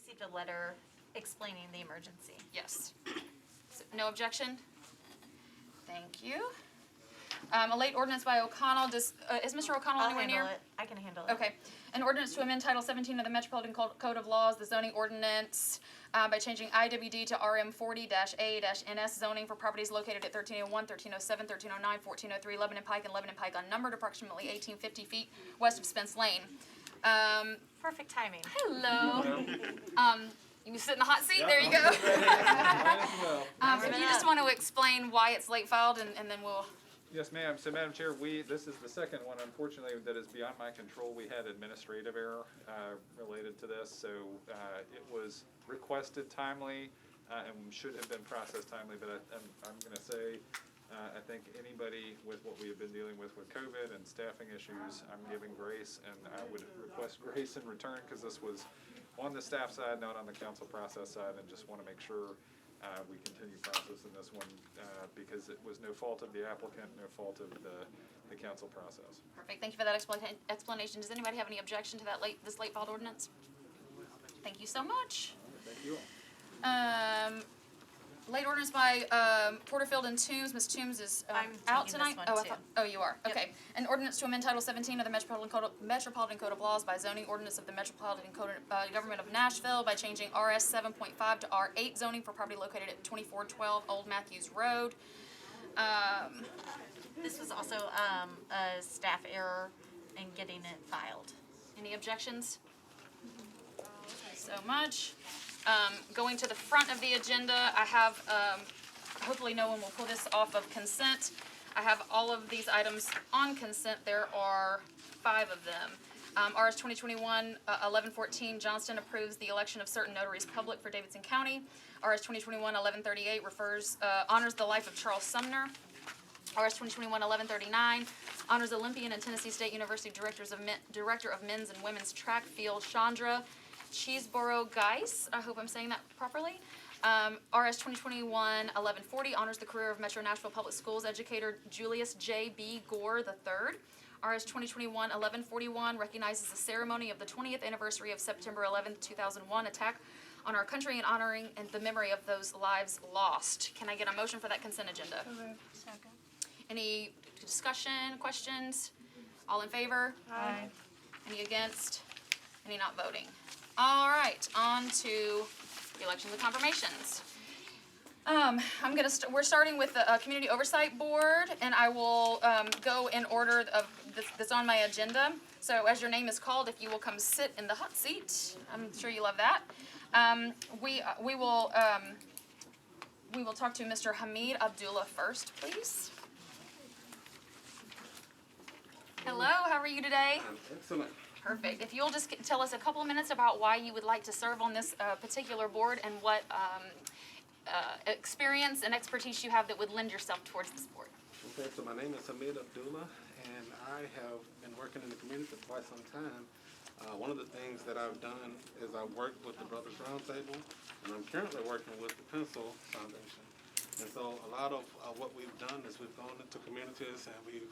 received a letter explaining the emergency. Yes. So, no objection? Thank you. A late ordinance by O'Connell. Is Mr. O'Connell I'll anywhere handle near? it. I can handle it. Okay. An ordinance to amend Title 17 of the Metropolitan Code of Laws, the zoning ordinance, by changing IWD to RM40-A-NS zoning for properties located at 1301, 1307, 1309, 1403 Lebanon Pike, and Lebanon Pike unnumbered, approximately 1850 feet west of Spence Lane. Perfect timing. Hello. You can sit in the hot seat. There you go. If you just want to explain why it's late filed, and then we'll. Yes, ma'am. So, Madam Chair, this is the second one, unfortunately, that is beyond my control. We had administrative error related to this, so it was requested timely and should have been processed timely, but I'm going to say I think anybody with what we have been dealing with COVID and staffing issues, I'm giving grace, and I would request grace in return because this was on the staff side, not on the council process side, and just want to make sure we continue processing this one because it was no fault of the applicant, no fault of the council process. Perfect. Thank you for that explanation. Does anybody have any objection to this late filed ordinance? Thank you so much. Thank you all. Late ordinance by Porterfield and Toombs. Ms. Toombs is I'm out taking tonight. this one, too. You are. Yep. Okay. An ordinance to amend Title 17 of the Metropolitan Code of Laws by zoning ordinance of the Metropolitan Government of Nashville by changing RS 7.5 to R8 zoning for property located at 2412 Old Matthews Road. This was also a staff error in getting it filed. Any objections? So much. Going to the front of the agenda, I have, hopefully no one will pull this off of consent. I have all of these items on consent. There are 5 of them. RS 2021-1114, Johnston approves the election of certain notaries public for Davidson County. RS 2021-1138 honors the life of Charles Sumner. RS 2021-1139 honors Olympian and Tennessee State University Director of Men's and Women's Track Field, Chandra Cheeseboro-Geis, I hope I'm saying that properly. RS 2021-1140 honors the career of Metro Nashville Public Schools educator Julius J.B. Gore III. RS 2021-1141 recognizes the ceremony of the 20th anniversary of September 11, 2001 attack on our country and honoring the memory of those lives lost. Can I get a motion for that consent agenda? Second. Any discussion, questions? All in favor? Aye. Any against? Any not voting? All right, on to the elections and confirmations. We're starting with the Community Oversight Board, and I will go in order of that's on my agenda. So as your name is called, if you will come sit in the hot seat, I'm sure you love that. We will talk to Mr. Hamid Abdullah first, please. Hello, how are you today? Excellent. Perfect. If you'll just tell us a couple of minutes about why you would like to serve on this particular board and what experience and expertise you have that would lend yourself towards this board. Okay, so my name is Hamid Abdullah, and I have been working in the community for quite some time. One of the things that I've done is I've worked with the Brothers Roundtable, and I'm currently working with the Pencil Foundation. And so a lot of what we've done is we've gone into communities and we've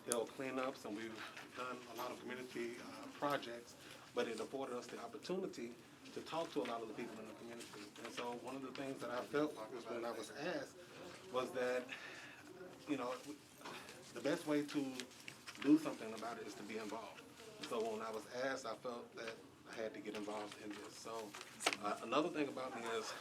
held cleanups and we've done a lot of community projects, but it afforded us the opportunity to talk to a lot of the people in the community. And so one of the things that I felt like was when I was asked was that, you know, the best way to do something about it is to be involved. And so when I was asked, I felt that I had to get involved in this. So another thing about me is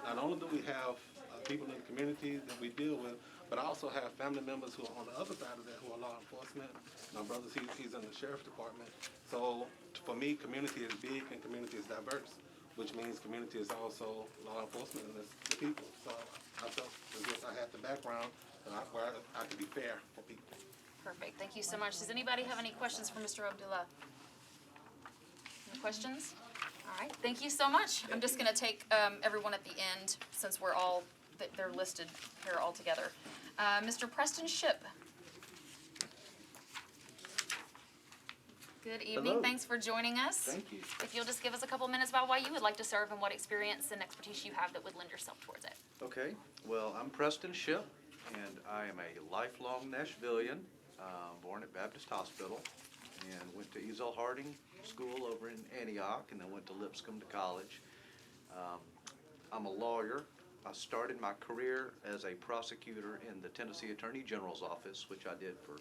not only do we have people in the community that we deal with, but I also have family members who are on the other side of that who are law enforcement. My brother, he's in the sheriff's department. So for me, community is big and community is diverse, which means community is also law enforcement and it's the people. So I felt as if I had the background where I could be fair for people. Perfect. Thank you so much. Does anybody have any questions for Mr. Abdullah? Any questions? All right. Thank you so much. I'm just going to take everyone at the end since we're all, they're listed here all together. Mr. Preston Shipp. Good evening. Hello. Thanks for joining us. Thank you. If you'll just give us a couple minutes about why you would like to serve and what experience and expertise you have that would lend yourself towards it. Okay, well, I'm Preston Shipp, and I am a lifelong Nashvilleian, born at Baptist Hospital and went to Ezel Harding School over in Antioch, and then went to Lipscomb to college. I'm a lawyer. I started my career as a prosecutor in the Tennessee Attorney General's office, which I did for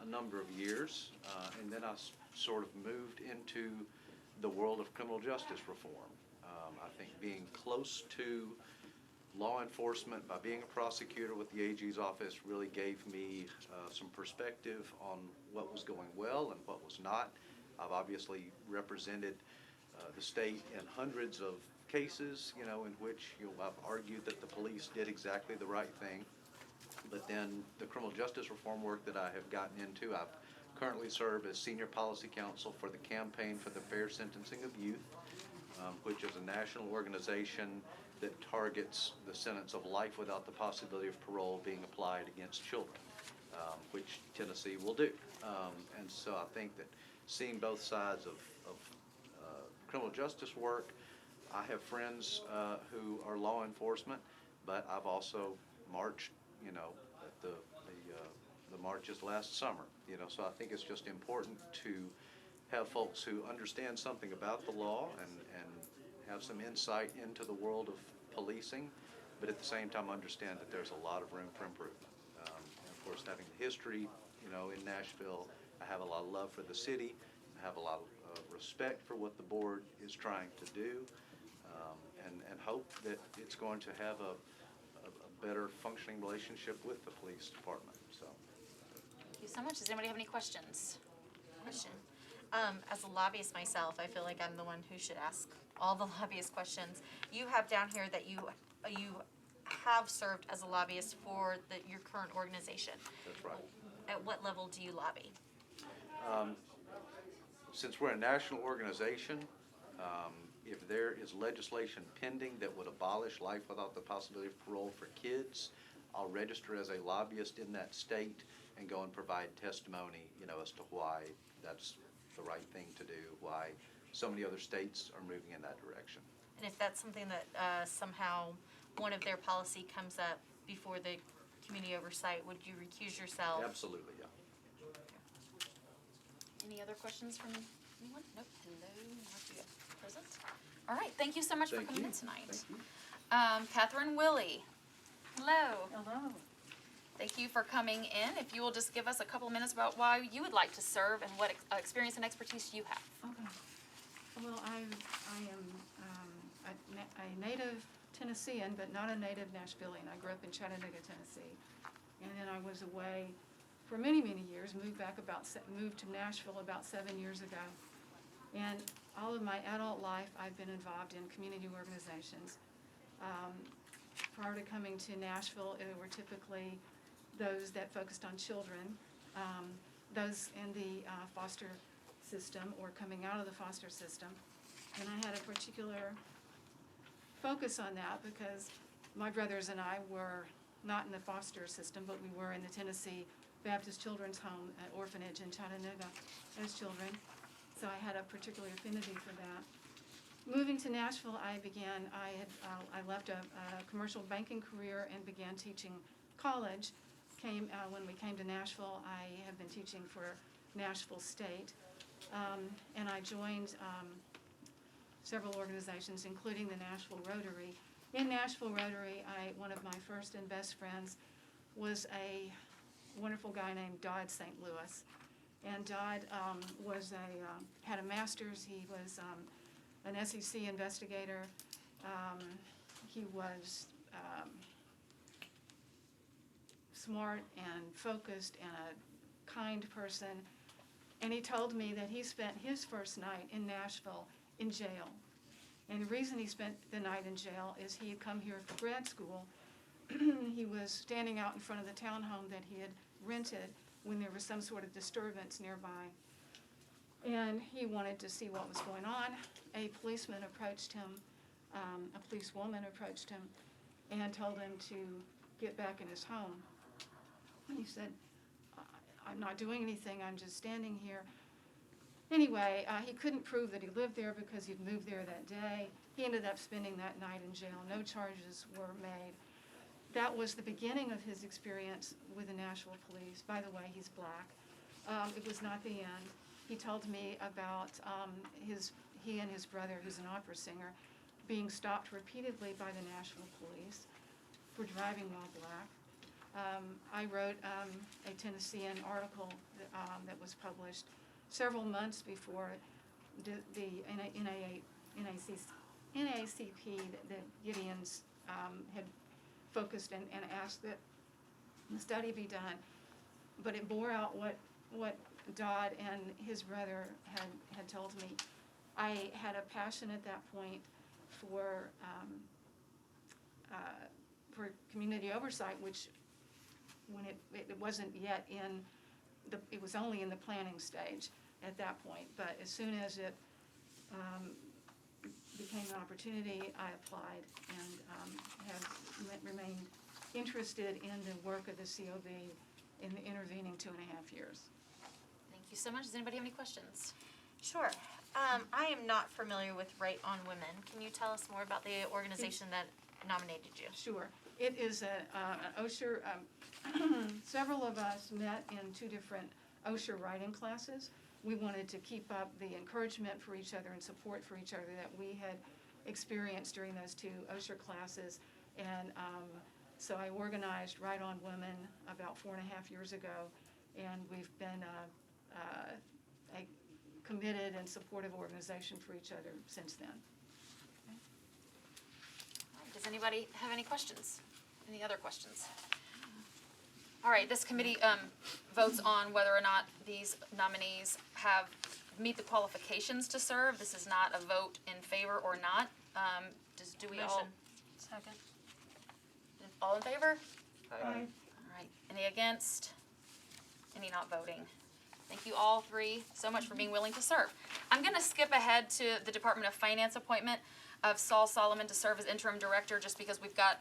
a number of years, and then I sort of moved into the world of criminal justice reform. I think being close to law enforcement by being a prosecutor with the AG's office really gave me some perspective on what was going well and what was not. I've obviously represented the state in hundreds of cases, in which I've argued that the police did exactly the right thing. But then the criminal justice reform work that I have gotten into, I've currently serve as Senior Policy Counsel for the Campaign for the Fair Sentencing of Youth, which is a national organization that targets the sentence of life without the possibility of parole being applied against children, which Tennessee will do. And so I think that seeing both sides of criminal justice work, I have friends who are law enforcement, but I've also marched, at the marches last summer. So I think it's just important to have folks who understand something about the law and have some insight into the world of policing, but at the same time understand that there's a lot of room for improvement. And of course, having the history, in Nashville, I have a lot of love for the city. I have a lot of respect for what the board is trying to do, and hope that it's going to have a better functioning relationship with the police department. So. Thank you so much. Does anybody have any questions? Question. As a lobbyist myself, I feel like I'm the one who should ask all the lobbyist questions. You have down here that you have served as a lobbyist for your current organization. That's right. At what level do you lobby? Since we're a national organization, if there is legislation pending that would abolish life without the possibility of parole for kids, I'll register as a lobbyist in that state and go and provide testimony, as to why that's the right thing to do, why so many other states are moving in that direction. And if that's something that somehow one of their policy comes up before the community oversight, would you recuse yourself? Absolutely, yeah. Any other questions from anyone? Nope. Hello. Not yet. Present. All right. Thank you so much for Thank coming you. in tonight. Thank you. Catherine Willie. Hello. Hello. Thank you for coming in. If you will just give us a couple of minutes about why you would like to serve and what experience and expertise you have. Okay. Well, I am a native Tennessean, but not a native Nashvilleian. I grew up in Chattanooga, Tennessee, and then I was away for many, many years. Moved to Nashville about 7 years ago, and all of my adult life I've been involved in community organizations. Prior to coming to Nashville, it were typically those that focused on children, those in the foster system or coming out of the foster system. And I had a particular focus on that because my brothers and I were not in the foster system, but we were in the Tennessee Baptist Children's Home orphanage in Chattanooga as children. So I had a particular affinity for that. Moving to Nashville, I left a commercial banking career and began teaching college. When we came to Nashville, I have been teaching for Nashville State, and I joined several organizations, including the Nashville Rotary. In Nashville Rotary, one of my first and best friends was a wonderful guy named Dodd St. Louis, and Dodd had a master's. He was an SEC investigator. He was smart and focused and a kind person. And he told me that he spent his first night in Nashville in jail. And the reason he spent the night in jail is he had come here for grad school. He was standing out in front of the townhome that he had rented when there was some sort of disturbance nearby. And he wanted to see what was going on. A policeman approached him, a policewoman approached him and told him to get back in his home. And he said, I'm not doing anything, I'm just standing here. Anyway, he couldn't prove that he lived there because he'd moved there that day. He ended up spending that night in jail. No charges were made. That was the beginning of his experience with the Nashville police. By the way, he's black. It was not the end. he told me about he and his brother, who's an opera singer, being stopped repeatedly by the Nashville police for driving while black. I wrote a Tennessean article that was published several months before the NAACP that Gideon's had focused and asked that the study be done, but it bore out what Dodd and his brother had told me. I had a passion at that point for community oversight, which when it wasn't yet it was only in the planning stage at that point. But as soon as it became an opportunity, I applied and have remained interested in the work of the COB in the intervening 2.5 years. Thank you so much. Does anybody have any questions? Sure. I am not familiar with Right on Women. Can you tell us more about the organization that nominated you? Sure. It is an OSHA, several of us met in 2 different OSHA writing classes. We wanted to keep up the encouragement for each other and support for each other that we had experienced during those 2 OSHA classes. And so I organized Right on Women about 4.5 years ago, and we've been a committed and supportive organization for each other since then. All right, does anybody have any questions? Any other questions? All right, this committee votes on whether or not these nominees meet the qualifications to serve. This is not a vote in favor or not. Do we all? Motion. Second. All in favor? Aye. All right, any against? Any not voting? Thank you all 3 so much for being willing to serve. I'm going to skip ahead to the Department of Finance appointment of Saul Solomon to serve as interim director, just because we've got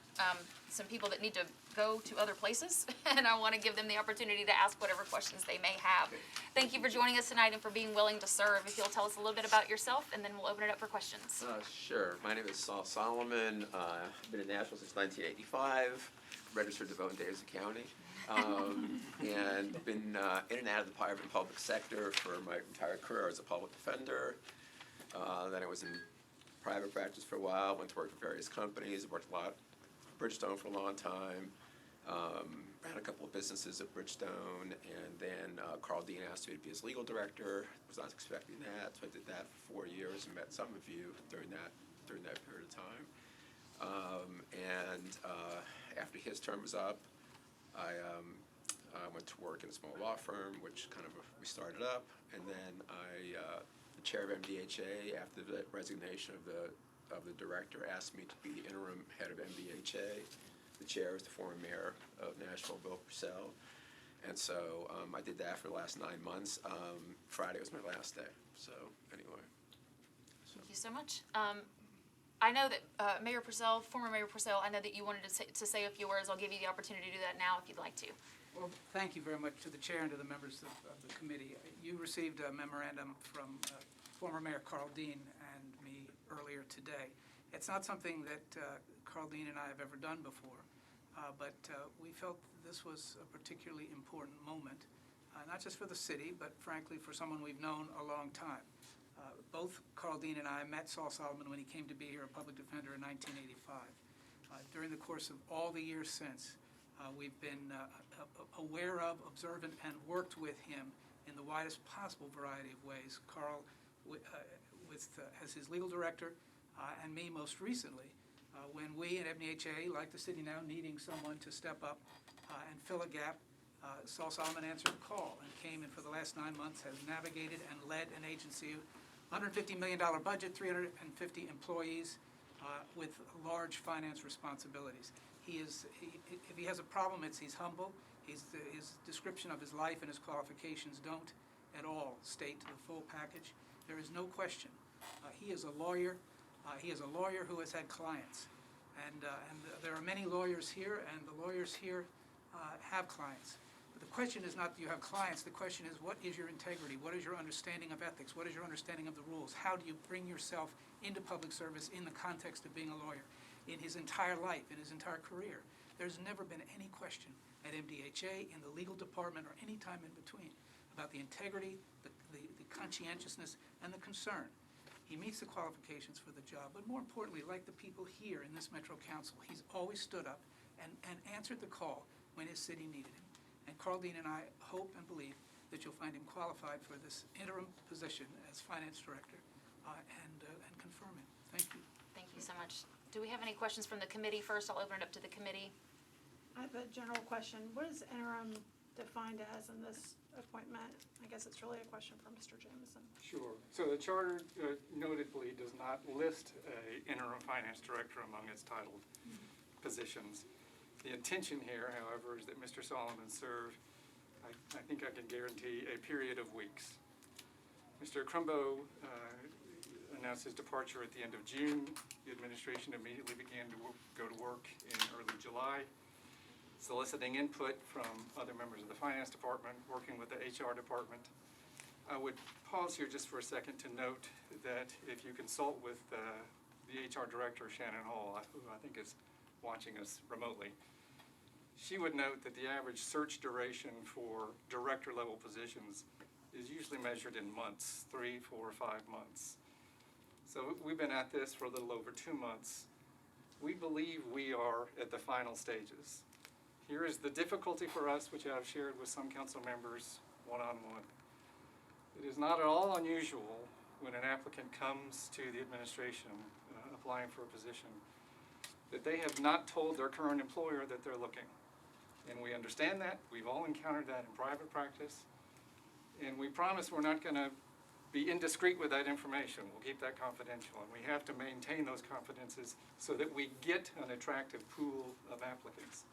some people that need to go to other places, and I want to give them the opportunity to ask whatever questions they may have. Thank you for joining us tonight and for being willing to serve. If you'll tell us a little bit about yourself, and then we'll open it up for questions. Sure. My name is Saul Solomon. I've been in Nashville since 1985, registered to vote in Davidson County, and been in and out of the private and public sector for my entire career as a public defender. Then I was in private practice for a while, went to work for various companies, worked a lot at Bridgestone for a long time, ran a couple of businesses at Bridgestone, and then Carl Dean asked me to be his legal director. Was not expecting that, so I did that for 4 years and met some of you during that period of time. After his term was up, I went to work in a small law firm, which kind of we started up, and then the chair of MDHA, after the resignation of the director, asked me to be the interim head of MDHA. The chair is the former mayor of Nashville, Bill Purcell, and so I did that for the last 9 months. Friday was my last day. So anyway. Thank you so much. I know that Mayor Purcell, former Mayor Purcell, I know that you wanted to say a few words. I'll give you the opportunity to do that now if you'd like to. Well, thank you very much to the chair and to the members of the committee. You received a memorandum from former Mayor Carl Dean and me earlier today. It's not something that Carl Dean and I have ever done before, but we felt this was a particularly important moment, not just for the city, but frankly for someone we've known a long time. Both Carl Dean and I met Saul Solomon when he came to be here a public defender in 1985. During the course of all the years since, we've been aware of, observant, and worked with him in the widest possible variety of ways. Carl, as his legal director, and me most recently, when we at MDHA, like the city now, needing someone to step up and fill a gap, Saul Solomon answered the call and came, and for the last 9 months has navigated and led an agency, $150 million budget, 350 employees, with large finance responsibilities. If he has a problem, he's humble. His description of his life and his qualifications don't at all state the full package. There is no question. He is a lawyer. He is a lawyer who has had clients. And there are many lawyers here, and the lawyers here have clients. But the question is not do you have clients. The question is, what is your integrity? What is your understanding of ethics? What is your understanding of the rules? How do you bring yourself into public service in the context of being a lawyer? In his entire life, in his entire career, there's never been any question at MDHA, in the legal department, or any time in between, about the integrity, the conscientiousness, and the concern. He meets the qualifications for the job, but more importantly, like the people here in this Metro Council, he's always stood up and answered the call when his city needed him. And Carl Dean and I hope and believe that you'll find him qualified for this interim position as finance director and confirm him. Thank you. Thank you so much. Do we have any questions from the committee first? I'll open it up to the committee. I have a general question. What is interim defined as in this appointment? I guess it's really a question for Mr. Jameson. Sure. So the charter notably does not list a interim finance director among its titled positions. The intention here, however, is that Mr. Solomon serve, I think I can guarantee, a period of weeks. Mr. Crumbo announced his departure at the end of June. The administration immediately began to go to work in early July, soliciting input from other members of the finance department, working with the HR department. I would pause here just for a second to note that if you consult with the HR director, Shannon Hall, who I think is watching us remotely, she would note that the average search duration for director level positions is usually measured in months, 3, 4, 5 months. So we've been at this for a little over 2 months. We believe we are at the final stages. Here is the difficulty for us, which I've shared with some council members one-on-one. It is not at all unusual when an applicant comes to the administration applying for a position that they have not told their current employer that they're looking. And we understand that. We've all encountered that in private practice. And we promise we're not going to be indiscreet with that information. We'll keep that confidential. And we have to maintain those confidences so that we get an attractive pool of applicants.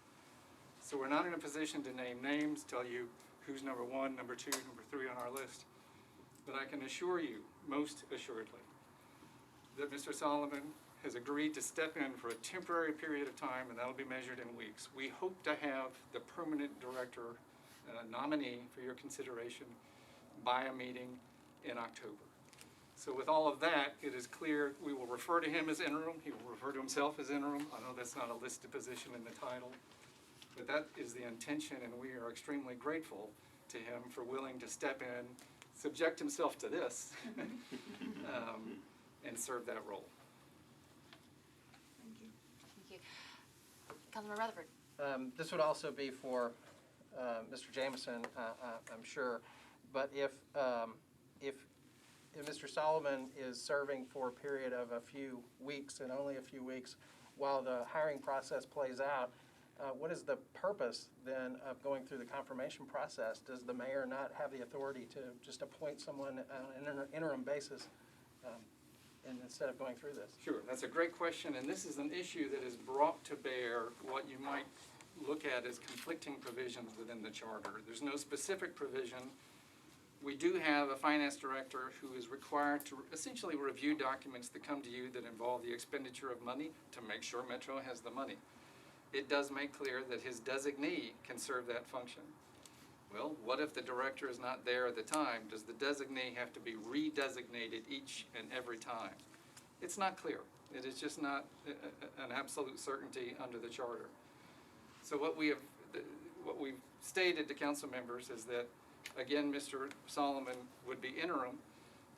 So we're not in a position to name names, tell you who's number 1, number 2, number 3 on our list. But I can assure you, most assuredly, that Mr. Solomon has agreed to step in for a temporary period of time, and that'll be measured in weeks. We hope to have the permanent director nominee for your consideration by a meeting in October. So with all of that, it is clear we will refer to him as interim. He will refer to himself as interim. I know that's not a listed position in the title, but that is the intention, and we are extremely grateful to him for willing to step in, subject himself to this, and serve that role. Thank you. Councilmember Rutherford. This would also be for Mr. Jameson, I'm sure. But if Mr. Solomon is serving for a period of a few weeks and only a few weeks while the hiring process plays out, what is the purpose then of going through the confirmation process? Does the mayor not have the authority to just appoint someone on an interim basis and instead of going through this? Sure, that's a great question, and this is an issue that is brought to bear what you might look at as conflicting provisions within the charter. There's no specific provision. We do have a finance director who is required to essentially review documents that come to you that involve the expenditure of money to make sure Metro has the money. It does make clear that his designee can serve that function. Well, what if the director is not there at the time? Does the designee have to be redesignated each and every time? It's not clear. It is just not an absolute certainty under the charter. So what we've stated to council members is that, again, Mr. Solomon would be interim.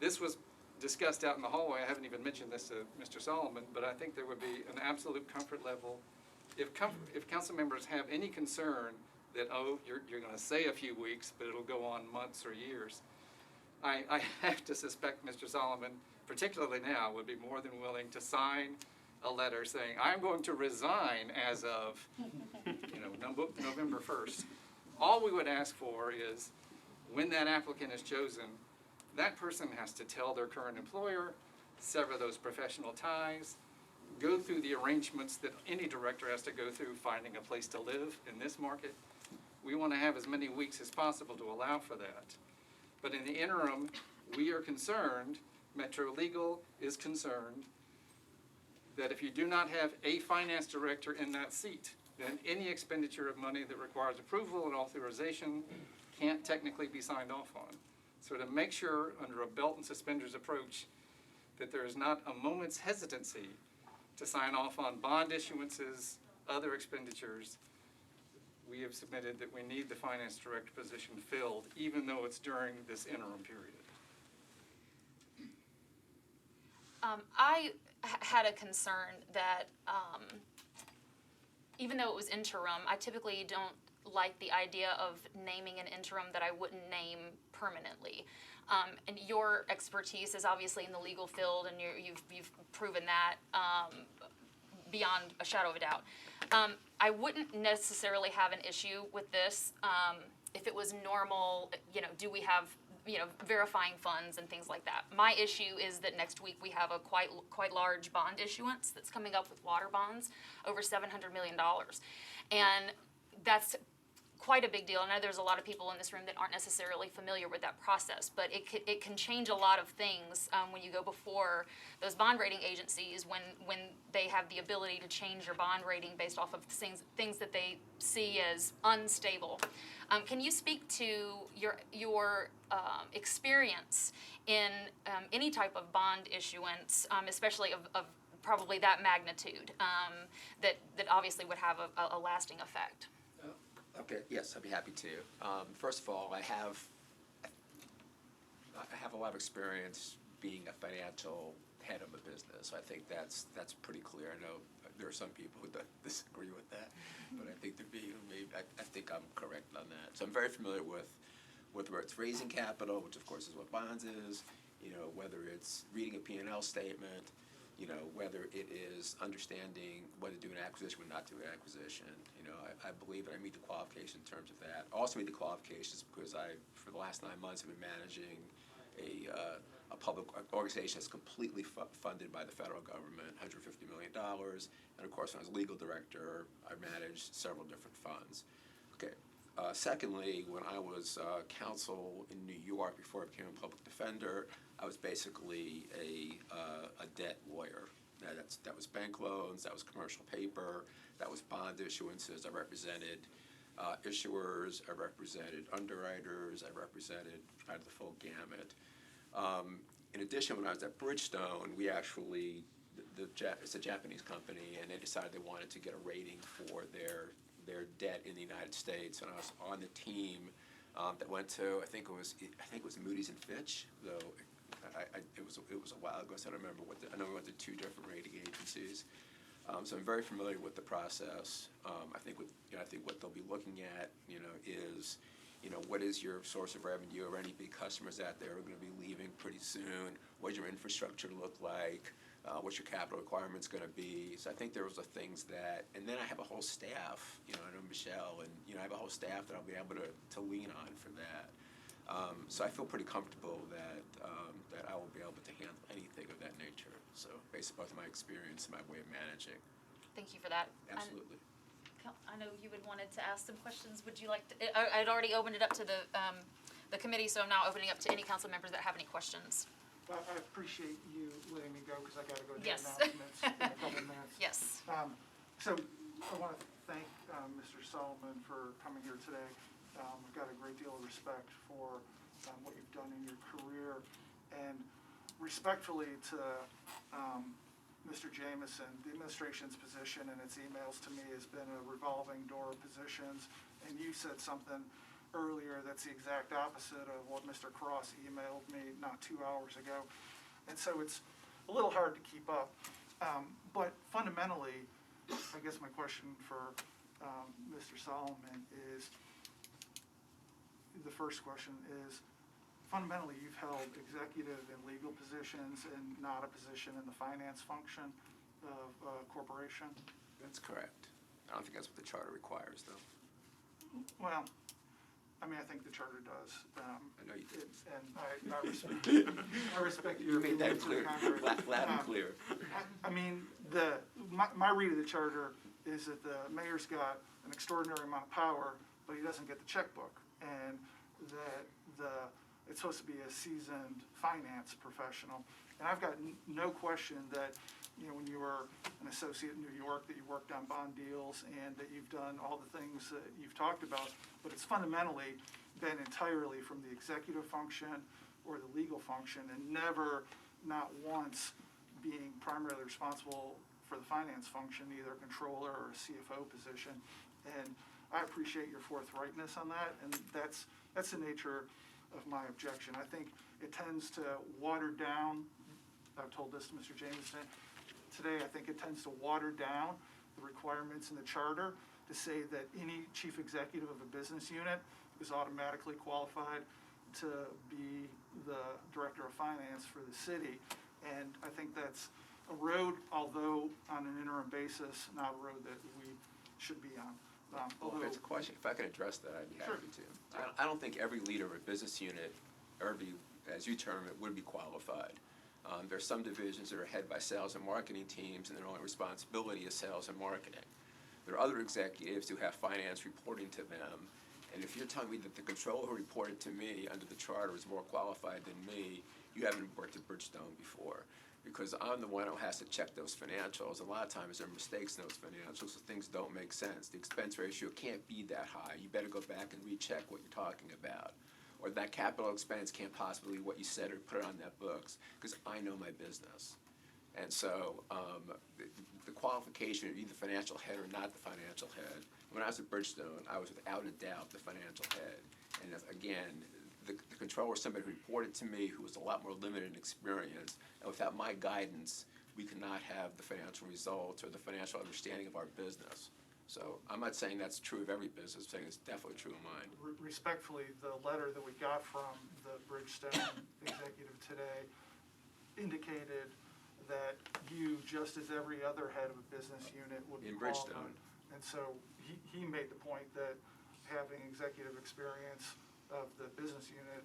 This was discussed out in the hallway. I haven't even mentioned this to Mr. Solomon, but I think there would be an absolute comfort level. If council members have any concern that, oh, you're going to say a few weeks, but it'll go on months or years, I have to suspect Mr. Solomon, particularly now, would be more than willing to sign a letter saying, I'm going to resign as of November 1st. All we would ask for is, when that applicant is chosen, that person has to tell their current employer, sever those professional ties, go through the arrangements that any director has to go through finding a place to live in this market. We want to have as many weeks as possible to allow for that. But in the interim, we are concerned, Metro Legal is concerned, that if you do not have a finance director in that seat, then any expenditure of money that requires approval and authorization can't technically be signed off on. So to make sure, under a belt and suspenders approach, that there is not a moment's hesitancy to sign off on bond issuances, other expenditures, we have submitted that we need the finance director position filled, even though it's during this interim period. I had a concern that even though it was interim, I typically don't like the idea of naming an interim that I wouldn't name permanently. And your expertise is obviously in the legal field, and you've proven that beyond a shadow of a doubt. I wouldn't necessarily have an issue with this if it was normal, do we have, verifying funds and things like that. My issue is that next week we have a quite large bond issuance that's coming up with water bonds, over $700 million. And that's quite a big deal. I know there's a lot of people in this room that aren't necessarily familiar with that process, but it can change a lot of things when you go before those bond rating agencies, when they have the ability to change your bond rating based off of things that they see as unstable. Can you speak to your experience in any type of bond issuance, especially of probably that magnitude, that obviously would have a lasting effect? Okay, yes, I'd be happy to. First of all, I have a lot of experience being a financial head of a business. I think that's pretty clear. I know there are some people who disagree with that, but I think I think I'm correct on that. So I'm very familiar with where it's raising capital, which of course is what bonds is. Whether it's reading a P&L statement, whether it is understanding whether to do an acquisition or not do an acquisition. I believe that I meet the qualification in terms of that. I also meet the qualifications because for the last 9 months, have been managing a public organization that's completely funded by the federal government, $150 million. And of course, when I was legal director, I managed several different funds. Okay. Secondly, when I was counsel in New York before I became a public defender, I was basically a debt lawyer. That was bank loans, that was commercial paper, that was bond issuances. I represented issuers, I represented underwriters, I represented kind of the full gamut. In addition, when I was at Bridgestone, we actually, it's a Japanese company, and they decided they wanted to get a rating for their debt in the United States, and I was on the team that went to I think it was Moody's and Fitch, though it was a while ago, so I don't remember I know we went to 2 different rating agencies. So I'm very familiar with the process. I think what they'll be looking at, is, what is your source of revenue? Are any big customers out there who are going to be leaving pretty soon? What does your infrastructure look like? What's your capital requirements going to be? So I think there was the things that, and then I have a whole staff, I know Michelle, and I have a whole staff that I'll be able to lean on for that. So I feel pretty comfortable that I will be able to handle anything of that nature. So based upon my experience and my way of managing. Thank you for that. Absolutely. I know you had wanted to ask some questions. Would you like to? I'd already opened it up to the committee, so I'm now opening up to any council members that have any questions. Well, I appreciate you letting me go because I got to go to Yes. announcements in a couple minutes. Yes. So I want to thank Mr. Solomon for coming here today. I've got a great deal of respect for what you've done in your career, and respectfully to Mr. Jameson, the administration's position and its emails to me has been a revolving door of positions, and you said something earlier that's the exact opposite of what Mr. Cross emailed me not 2 hours ago, and so it's a little hard to keep up. But fundamentally, I guess my question for Mr. Solomon is, the first question is, fundamentally, you've held executive and legal positions and not a position in the finance function of a corporation? That's correct. I don't think that's what the charter requires, though. Well, I mean, I think the charter does. I know you do. And I respect your You made that opinion to the clear, contrary. loud and clear. I mean, my read of the charter is that the mayor's got an extraordinary amount of power, but he doesn't get the checkbook, and that it's supposed to be a seasoned finance professional. And I've got no question that, when you were an associate in New York, that you worked on bond deals and that you've done all the things that you've talked about, but it's fundamentally been entirely from the executive function or the legal function, and never, not once, being primarily responsible for the finance function, either a controller or a CFO position. And I appreciate your forthrightness on that, and that's the nature of my objection. I think it tends to water down, I've told this to Mr. Jameson today, I think it tends to water down the requirements in the charter to say that any chief executive of a business unit is automatically qualified to be the director of finance for the city. And I think that's a road, although on an interim basis, not a road that we should be on. Well, if it's a question, if I can address that, I'd be happy to. I don't think every leader of a business unit, or every, as you term it, would be qualified. There are some divisions that are headed by sales and marketing teams, and their only responsibility is sales and marketing. There are other executives who have finance reporting to them, and if you're telling me that the controller who reported to me under the charter is more qualified than me, you haven't worked at Bridgestone before. Because I'm the one who has to check those financials. A lot of times there are mistakes in those financials, so things don't make sense. The expense ratio can't be that high. You better go back and recheck what you're talking about. Or that capital expense can't possibly be what you said or put it on that books, because I know my business. And so the qualification of either financial head or not the financial head, when I was at Bridgestone, I was without a doubt the financial head. And again, the controller was somebody who reported to me who was a lot more limited in experience, and without my guidance, we could not have the financial results or the financial understanding of our business. So I'm not saying that's true of every business, I'm saying it's definitely true of mine. Respectfully, the letter that we got from the Bridgestone executive today indicated that you, just as every other head of a business unit, would be qualified. Bridgestone. And so he made the point that having executive experience of the business unit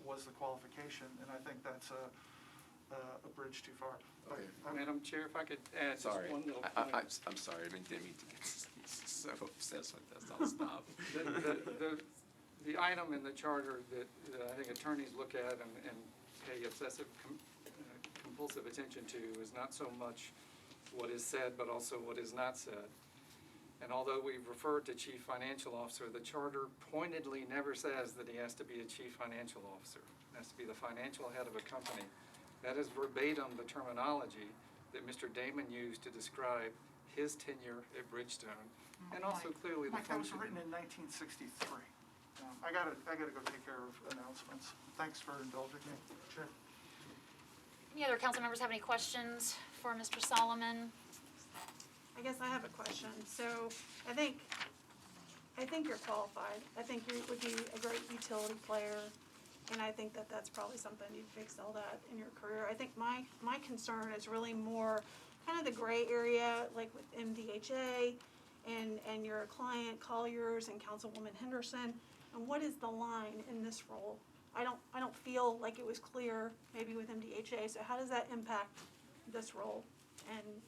was the qualification, and I think that's a bridge too far. Okay. Madam Chair, if I could add just Sorry, one little point. I'm sorry, I didn't mean to get so obsessed with this, I'll stop. The item in the charter that I think attorneys look at and pay obsessive compulsive attention to is not so much what is said, but also what is not said. And although we've referred to Chief Financial Officer, the charter pointedly never says that he has to be a Chief Financial Officer. It has to be the financial head of a company. That is verbatim the terminology that Mr. Damon used to describe his tenure at Bridgestone, and also clearly the Mike, that was function. written in 1963. I gotta go take care of announcements. Thanks for indulging me, Chair. Any other council members have any questions for Mr. Solomon? I guess I have a question. So I think you're qualified. I think you would be a great utility player, and I think that that's probably something you've excelled at in your career. I think my concern is really more kind of the gray area, like with MDHA and your client Colliers and Councilwoman Henderson. And what is the line in this role? I don't feel like it was clear maybe with MDHA. So how does that impact this role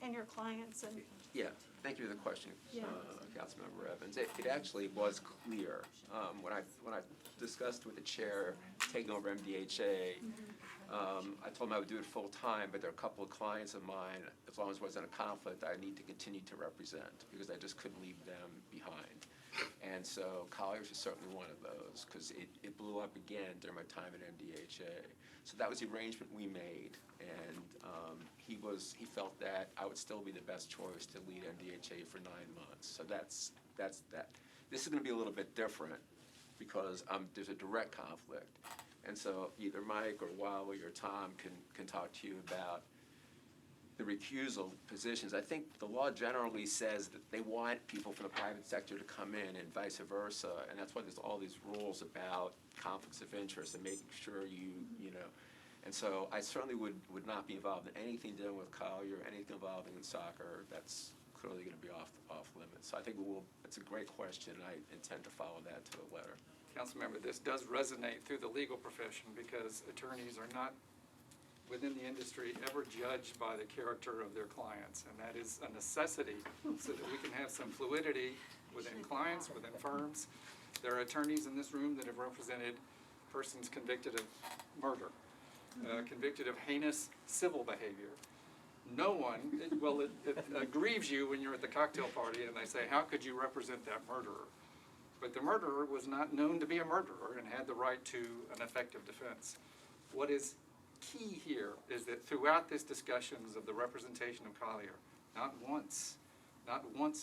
and your clients and? Yeah, thank you for the question, Yeah. Councilmember Evans. It actually was clear. When I discussed with the chair taking over MDHA, I told him I would do it full time, but there are a couple of clients of mine, as long as there wasn't a conflict, I need to continue to represent because I just couldn't leave them behind. And so Colliers is certainly one of those because it blew up again during my time at MDHA. So that was the arrangement we made, and he felt that I would still be the best choice to lead MDHA for 9 months. So that's that. This is going to be a little bit different because there's a direct conflict, and so either Mike or Wally or Tom can talk to you about the recusal positions. I think the law generally says that they want people from the private sector to come in and vice versa, and that's why there's all these rules about conflicts of interest and making sure you know. And so I certainly would not be involved in anything dealing with Collier, anything involving in soccer. That's clearly going to be off limits. So I think it's a great question, and I intend to follow that to the letter. Councilmember, this does resonate through the legal profession because attorneys are not within the industry ever judged by the character of their clients, and that is a necessity so that we can have some fluidity within clients, within firms. There are attorneys in this room that have represented persons convicted of murder, convicted of heinous civil behavior. No one, it grieves you when you're at the cocktail party and they say, how could you represent that murderer? But the murderer was not known to be a murderer and had the right to an effective defense. What is key here is that throughout this discussions of the representation of Collier, not once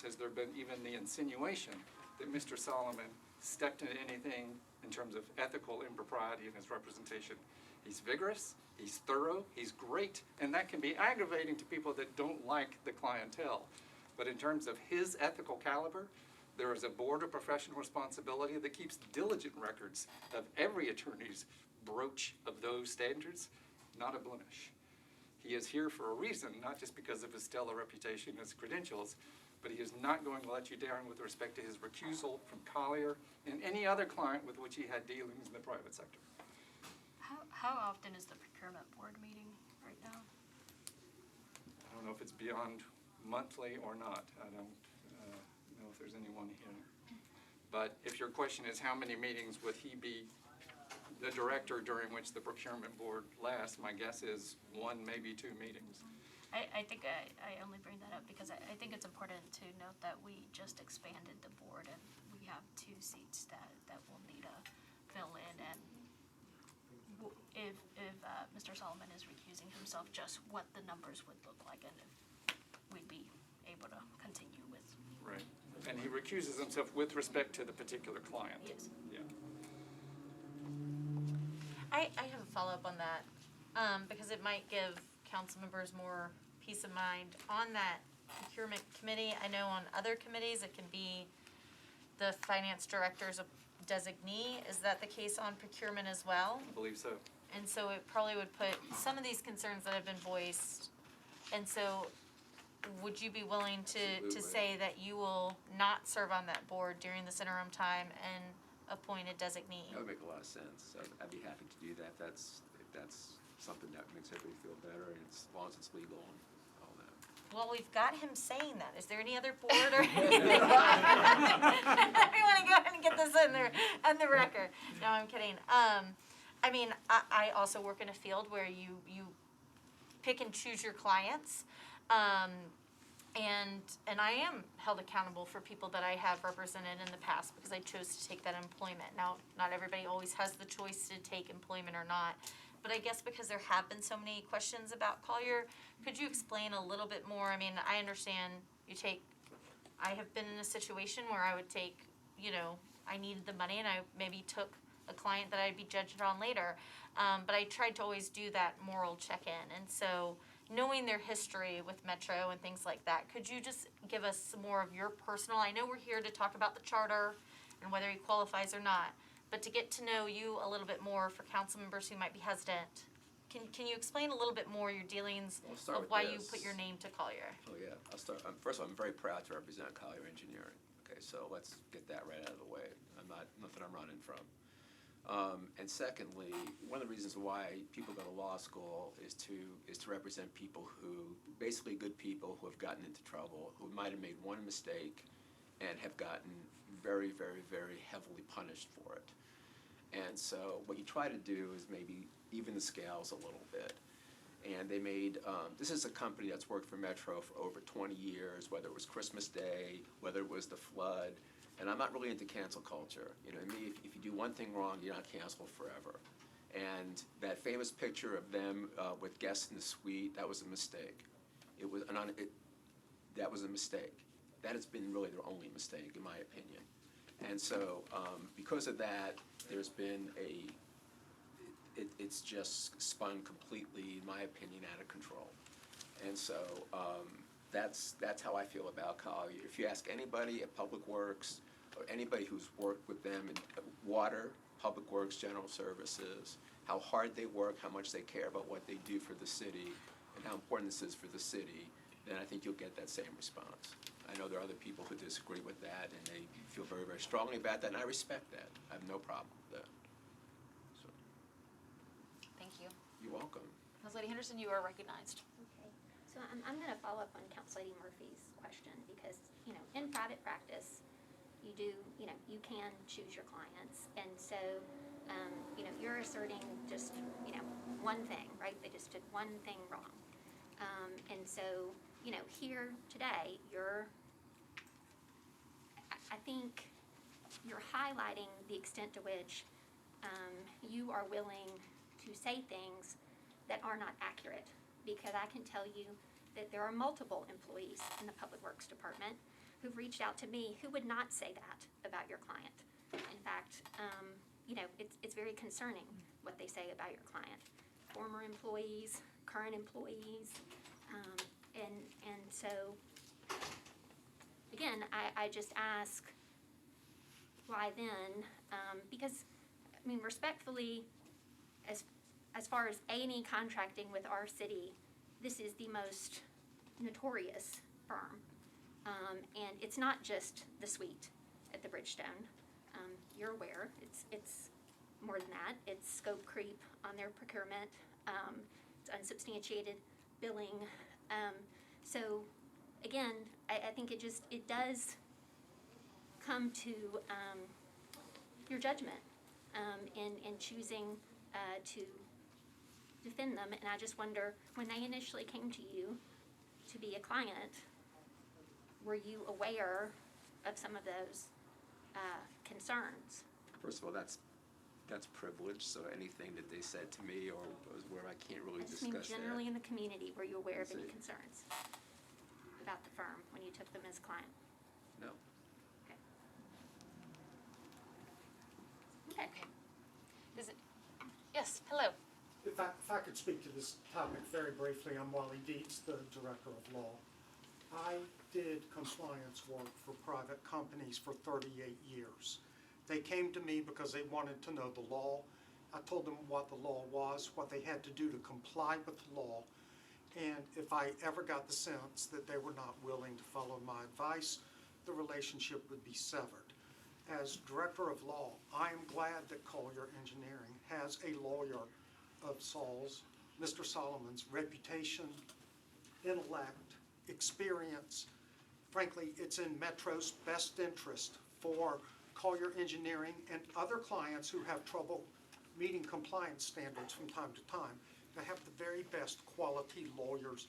has there been even the insinuation that Mr. Solomon stepped into anything in terms of ethical impropriety in his representation. He's vigorous, he's thorough, he's great, and that can be aggravating to people that don't like the clientele. But in terms of his ethical caliber, there is a board of professional responsibility that keeps diligent records of every attorney's broach of those standards, not a blemish. He is here for a reason, not just because of his stellar reputation and his credentials, but he is not going to let you down with respect to his recusal from Collier and any other client with which he had dealings in the private sector. How often is the procurement board meeting right now? I don't know if it's beyond monthly or not. I don't know if there's anyone here. But if your question is how many meetings would he be the director during which the procurement board lasts, my guess is 1, maybe 2 meetings. I think I only bring that up because I think it's important to note that we just expanded the board and we have 2 seats that will need to fill in. And if Mr. Solomon is recusing himself, just what the numbers would look like and if we'd be able to continue with. Right. And he recuses himself with respect to the particular client. Yes. Yeah. I have a follow-up on that, because it might give council members more peace of mind. On that procurement committee, I know on other committees, it can be the finance director's designee. Is that the case on procurement as well? I believe so. And so it probably would put some of these concerns that have been voiced. And so would you be willing to Absolutely. say that you will not serve on that board during this interim time and appoint a designee? That would make a lot of sense. I'd be happy to do that. If that's something that makes everybody feel better, and as long as it's legal and all that. Well, we've got him saying that. Is there any other board or anything? We want to go ahead and get this in there on the record. No, I'm kidding. I mean, I also work in a field where you pick and choose your clients. And I am held accountable for people that I have represented in the past because I chose to take that employment. Now, not everybody always has the choice to take employment or not, but I guess because there have been so many questions about Collier, could you explain a little bit more? I mean, I understand I have been in a situation where I would take, I needed the money and I maybe took a client that I'd be judged on later. But I tried to always do that moral check-in. And so knowing their history with Metro and things like that, could you just give us some more of your personal, I know we're here to talk about the charter and whether he qualifies or not, but to get to know you a little bit more for council members who might be hesitant, can you explain a little bit more your dealings I'll start of with why you this. put your name to Collier? Oh, yeah. I'll start. First of all, I'm very proud to represent Collier Engineering. Okay, so let's get that right out of the way. Nothing I'm running from. And secondly, one of the reasons why people go to law school is to represent people basically good people who have gotten into trouble, who might have made one mistake and have gotten very, very, very heavily punished for it. And so what you try to do is maybe even the scales a little bit. And they made, this is a company that's worked for Metro for over 20 years, whether it was Christmas Day, whether it was the flood. And I'm not really into cancel culture. Me, if you do one thing wrong, you're not canceled forever. And that famous picture of them with guests in the suite, that was a mistake. That was a mistake. That has been really their only mistake, in my opinion. And so, because of that, there's been it's just spun completely, in my opinion, out of control. And so, that's how I feel about Collier. If you ask anybody at Public Works, or anybody who's worked with them in water, Public Works, General Services, how hard they work, how much they care about what they do for the city, and how important this is for the city, then I think you'll get that same response. I know there are other people who disagree with that, and they feel very, very strongly about that, and I respect that. I have no problem with that. So, Thank you. you're welcome. Ms. Lady Henderson, you are recognized. Okay, so I'm going to follow up on Council Lady Murphy's question because, in private practice, you do, you can choose your clients. And so, you're asserting just, one thing, right? They just did one thing wrong. And so, here today, I think you're highlighting the extent to which you are willing to say things that are not accurate. Because I can tell you that there are multiple employees in the Public Works Department who've reached out to me who would not say that about your client. In fact, it's very concerning what they say about your client. Former employees, current employees, and so, again, I just ask, why then? Because, I mean, respectfully, as far as A&E contracting with our city, this is the most notorious firm. And it's not just the suite at the Bridgestone. You're aware, it's more than that. It's scope creep on their procurement. It's unsubstantiated billing. So again, I think it does come to your judgment in choosing to defend them. And I just wonder, when they initially came to you to be a client, were you aware of some of those concerns? First of all, that's privilege, so anything that they said to me or was where I can't really I just mean discuss that. generally in the community, were you aware of any See. concerns about the firm when you took them as a client? No. Okay. Is it, yes, hello. If I could speak to this topic very briefly, I'm Wally Dietz, the Director of Law. I did compliance work for private companies for 38 years. They came to me because they wanted to know the law. I told them what the law was, what they had to do to comply with the law, and if I ever got the sense that they were not willing to follow my advice, the relationship would be severed. As Director of Law, I am glad that Collier Engineering has a lawyer of Saul's, Mr. Solomon's reputation, intellect, experience. Frankly, it's in Metro's best interest for Collier Engineering and other clients who have trouble meeting compliance standards from time to time to have the very best quality lawyers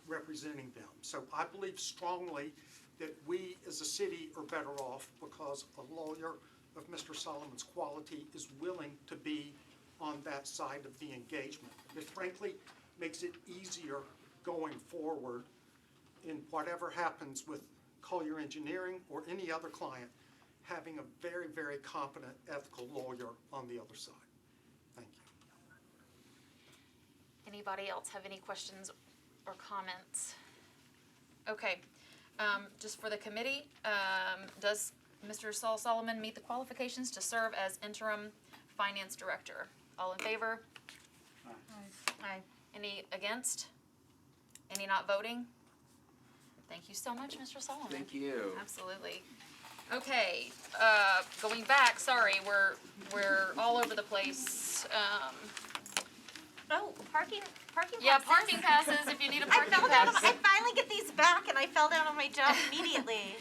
representing them. So I believe strongly that we as a city are better off because a lawyer of Mr. Solomon's quality is willing to be on that side of the engagement. It frankly makes it easier going forward in whatever happens with Collier Engineering or any other client, having a very, very competent ethical lawyer on the other side. Thank you. Anybody else have any questions or comments? Okay, just for the committee, does Mr. Saul Solomon meet the qualifications to serve as interim finance director? All in favor? Aye. Any against? Any not voting? Thank you so much, Mr. Solomon. Thank you. Absolutely. Okay, going back, sorry, we're all over the place. Oh, parking passes. Yeah, parking passes, if you need a I parking fell down, pass. I finally get these back and I fell down on my job immediately.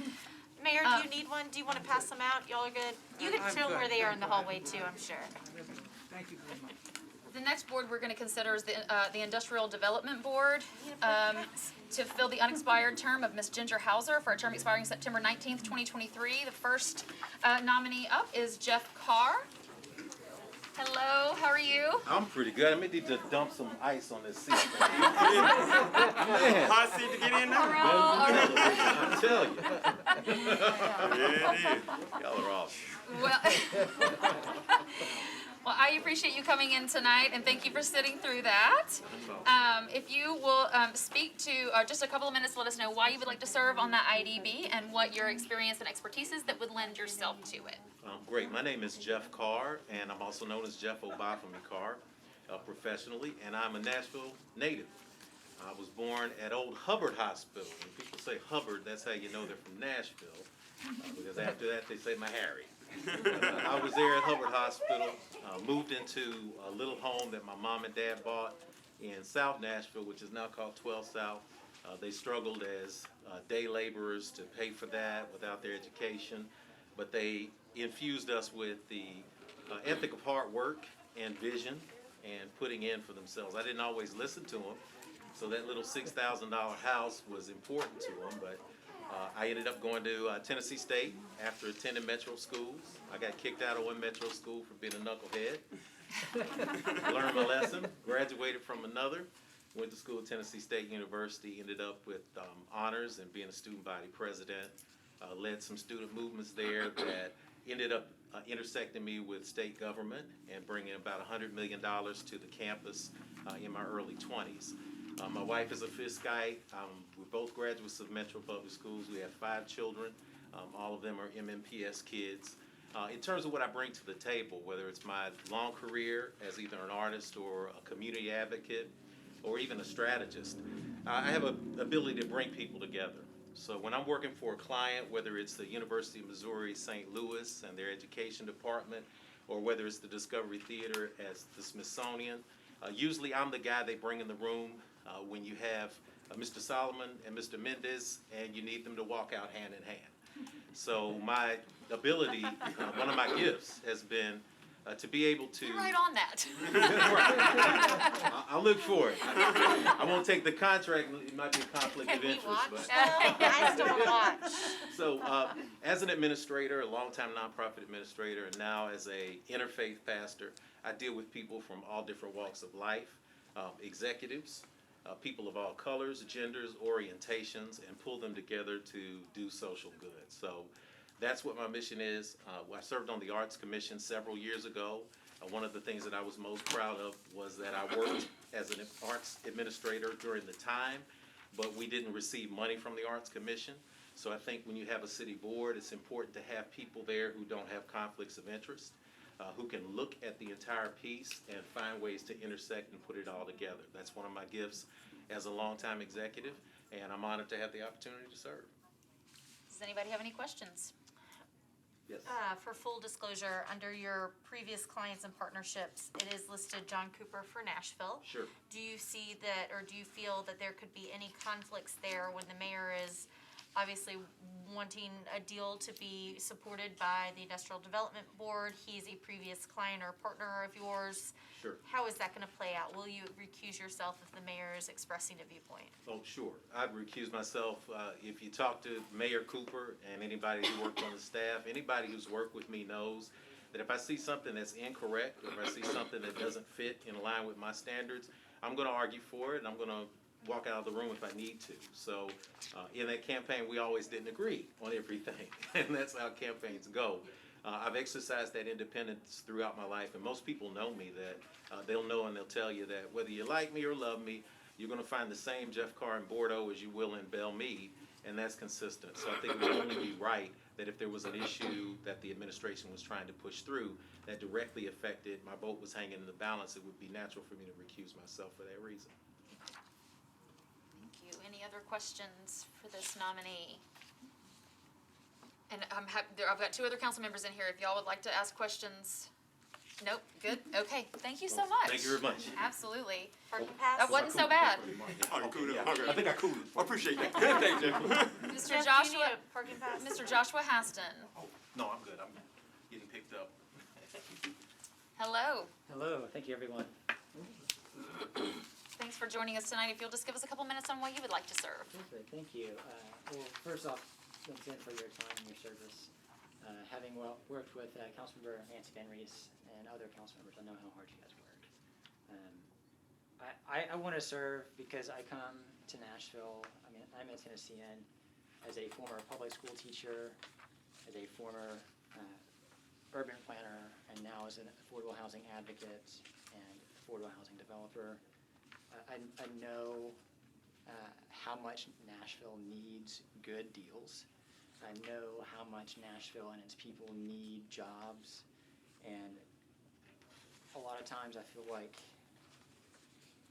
Mayor, do you need one? Do you want to pass them out? Y'all are good? You can I'm show them good. where they are in the hallway too, I'm sure. Thank you very much. The next board we're going to consider is the Industrial Development Board, to fill the unexpired term of Ms. Ginger Hauser for a term expiring September 19th, 2023. The first nominee up is Jeff Carr. Hello, how are you? I'm pretty good. I may need to dump some ice on this seat. Hot seat to get in now. I'm telling you. Yeah, it is. Y'all are awesome. Well, I appreciate you coming in tonight, and thank you for sitting through that. If you will speak to just a couple of minutes, let us know why you would like to serve on that IDB and what your experience and expertise is that would lend yourself to it. Great. My name is Jeff Carr, and I'm also known as Jeff Obafemi Carr professionally, and I'm a Nashville native. I was born at Old Hubbard Hospital. When people say Hubbard, that's how you know they're from Nashville, because after that they say Meharry. I was there at Hubbard Hospital, moved into a little home that my mom and dad bought in South Nashville, which is now called 12 South. They struggled as day laborers to pay for that without their education, but they infused us with the ethic of hard work and vision and putting in for themselves. I didn't always listen to them, so that little $6,000 house was important to them, but I ended up going to Tennessee State after attending Metro schools. I got kicked out of one Metro school for being a knucklehead. Learned my lesson, graduated from another, went to school at Tennessee State University, ended up with honors and being a student body president. led some student movements there that ended up intersecting me with state government and bringing about $100 million to the campus in my early 20s. My wife is a Fiskite. We're both graduates of Metro Public Schools. We have 5 children. All of them are MMPS kids. In terms of what I bring to the table, whether it's my long career as either an artist or a community advocate or even a strategist, I have an ability to bring people together. So when I'm working for a client, whether it's the University of Missouri St. Louis and their education department, or whether it's the Discovery Theater as the Smithsonian, usually I'm the guy they bring in the room when you have Mr. Solomon and Mr. Mendez and you need them to walk out hand in hand. So my ability, one of my gifts has been to be able to... You're right on that. I'll look for it. I won't take the contract, it might be a conflict of interest. But I still want to watch. So as an administrator, a longtime nonprofit administrator, and now as a interfaith pastor, I deal with people from all different walks of life, executives, people of all colors, genders, orientations, and pull them together to do social good. So that's what my mission is. I served on the Arts Commission several years ago. One of the things that I was most proud of was that I worked as an arts administrator during the time, but we didn't receive money from the Arts Commission. So I think when you have a city board, it's important to have people there who don't have conflicts of interest, who can look at the entire piece and find ways to intersect and put it all together. That's one of my gifts as a longtime executive, and I'm honored to have the opportunity to serve. Does anybody have any questions? Yes. For full disclosure, under your previous clients and partnerships, it is listed John Cooper for Nashville. Sure. Do you see that, or do you feel that there could be any conflicts there when the mayor is obviously wanting a deal to be supported by the Industrial Development Board? He's a previous client or partner of yours. Sure. How is that going to play out? Will you recuse yourself if the mayor is expressing a viewpoint? Oh, sure. I'd recuse myself. If you talk to Mayor Cooper and anybody who worked on the staff, anybody who's worked with me knows that if I see something that's incorrect, or if I see something that doesn't fit in line with my standards, I'm going to argue for it, and I'm going to walk out of the room if I need to. So in that campaign, we always didn't agree on everything, and that's how campaigns go. I've exercised that independence throughout my life, and most people know me that they'll know and they'll tell you that whether you like me or love me, you're going to find the same Jeff Carr in Bordeaux as you will in Belle Meade, and that's consistent. So I think it would only be right that if there was an issue that the administration was trying to push through that directly affected, my vote was hanging in the balance, it would be natural for me to recuse myself for that reason. Thank you. Any other questions for this nominee? And I've got 2 other council members in here. If y'all would like to ask questions. Nope, good, okay, thank you so much. Thank you very much. Absolutely. Parking pass? That wasn't so bad. I think I cooled it. I appreciate that. Thank you. Mr. Jeff, do you Joshua, need a parking pass? Mr. Joshua Haston. No, I'm good. I'm getting picked up. Hello. Hello, thank you everyone. Thanks for joining us tonight. If you'll just give us a couple minutes on what you would like to serve. Perfect, thank you. Well, first off, thanks again for your time and your service. Having worked with Councilmember Nancy Van Rees and other council members, I know how hard you guys work. I want to serve because I come to Nashville. I mean, I'm a Tennessean as a former public school teacher, as a former urban planner, and now as an affordable housing advocate and affordable housing developer. I know how much Nashville needs good deals. I know how much Nashville and its people need jobs, and a lot of times I feel like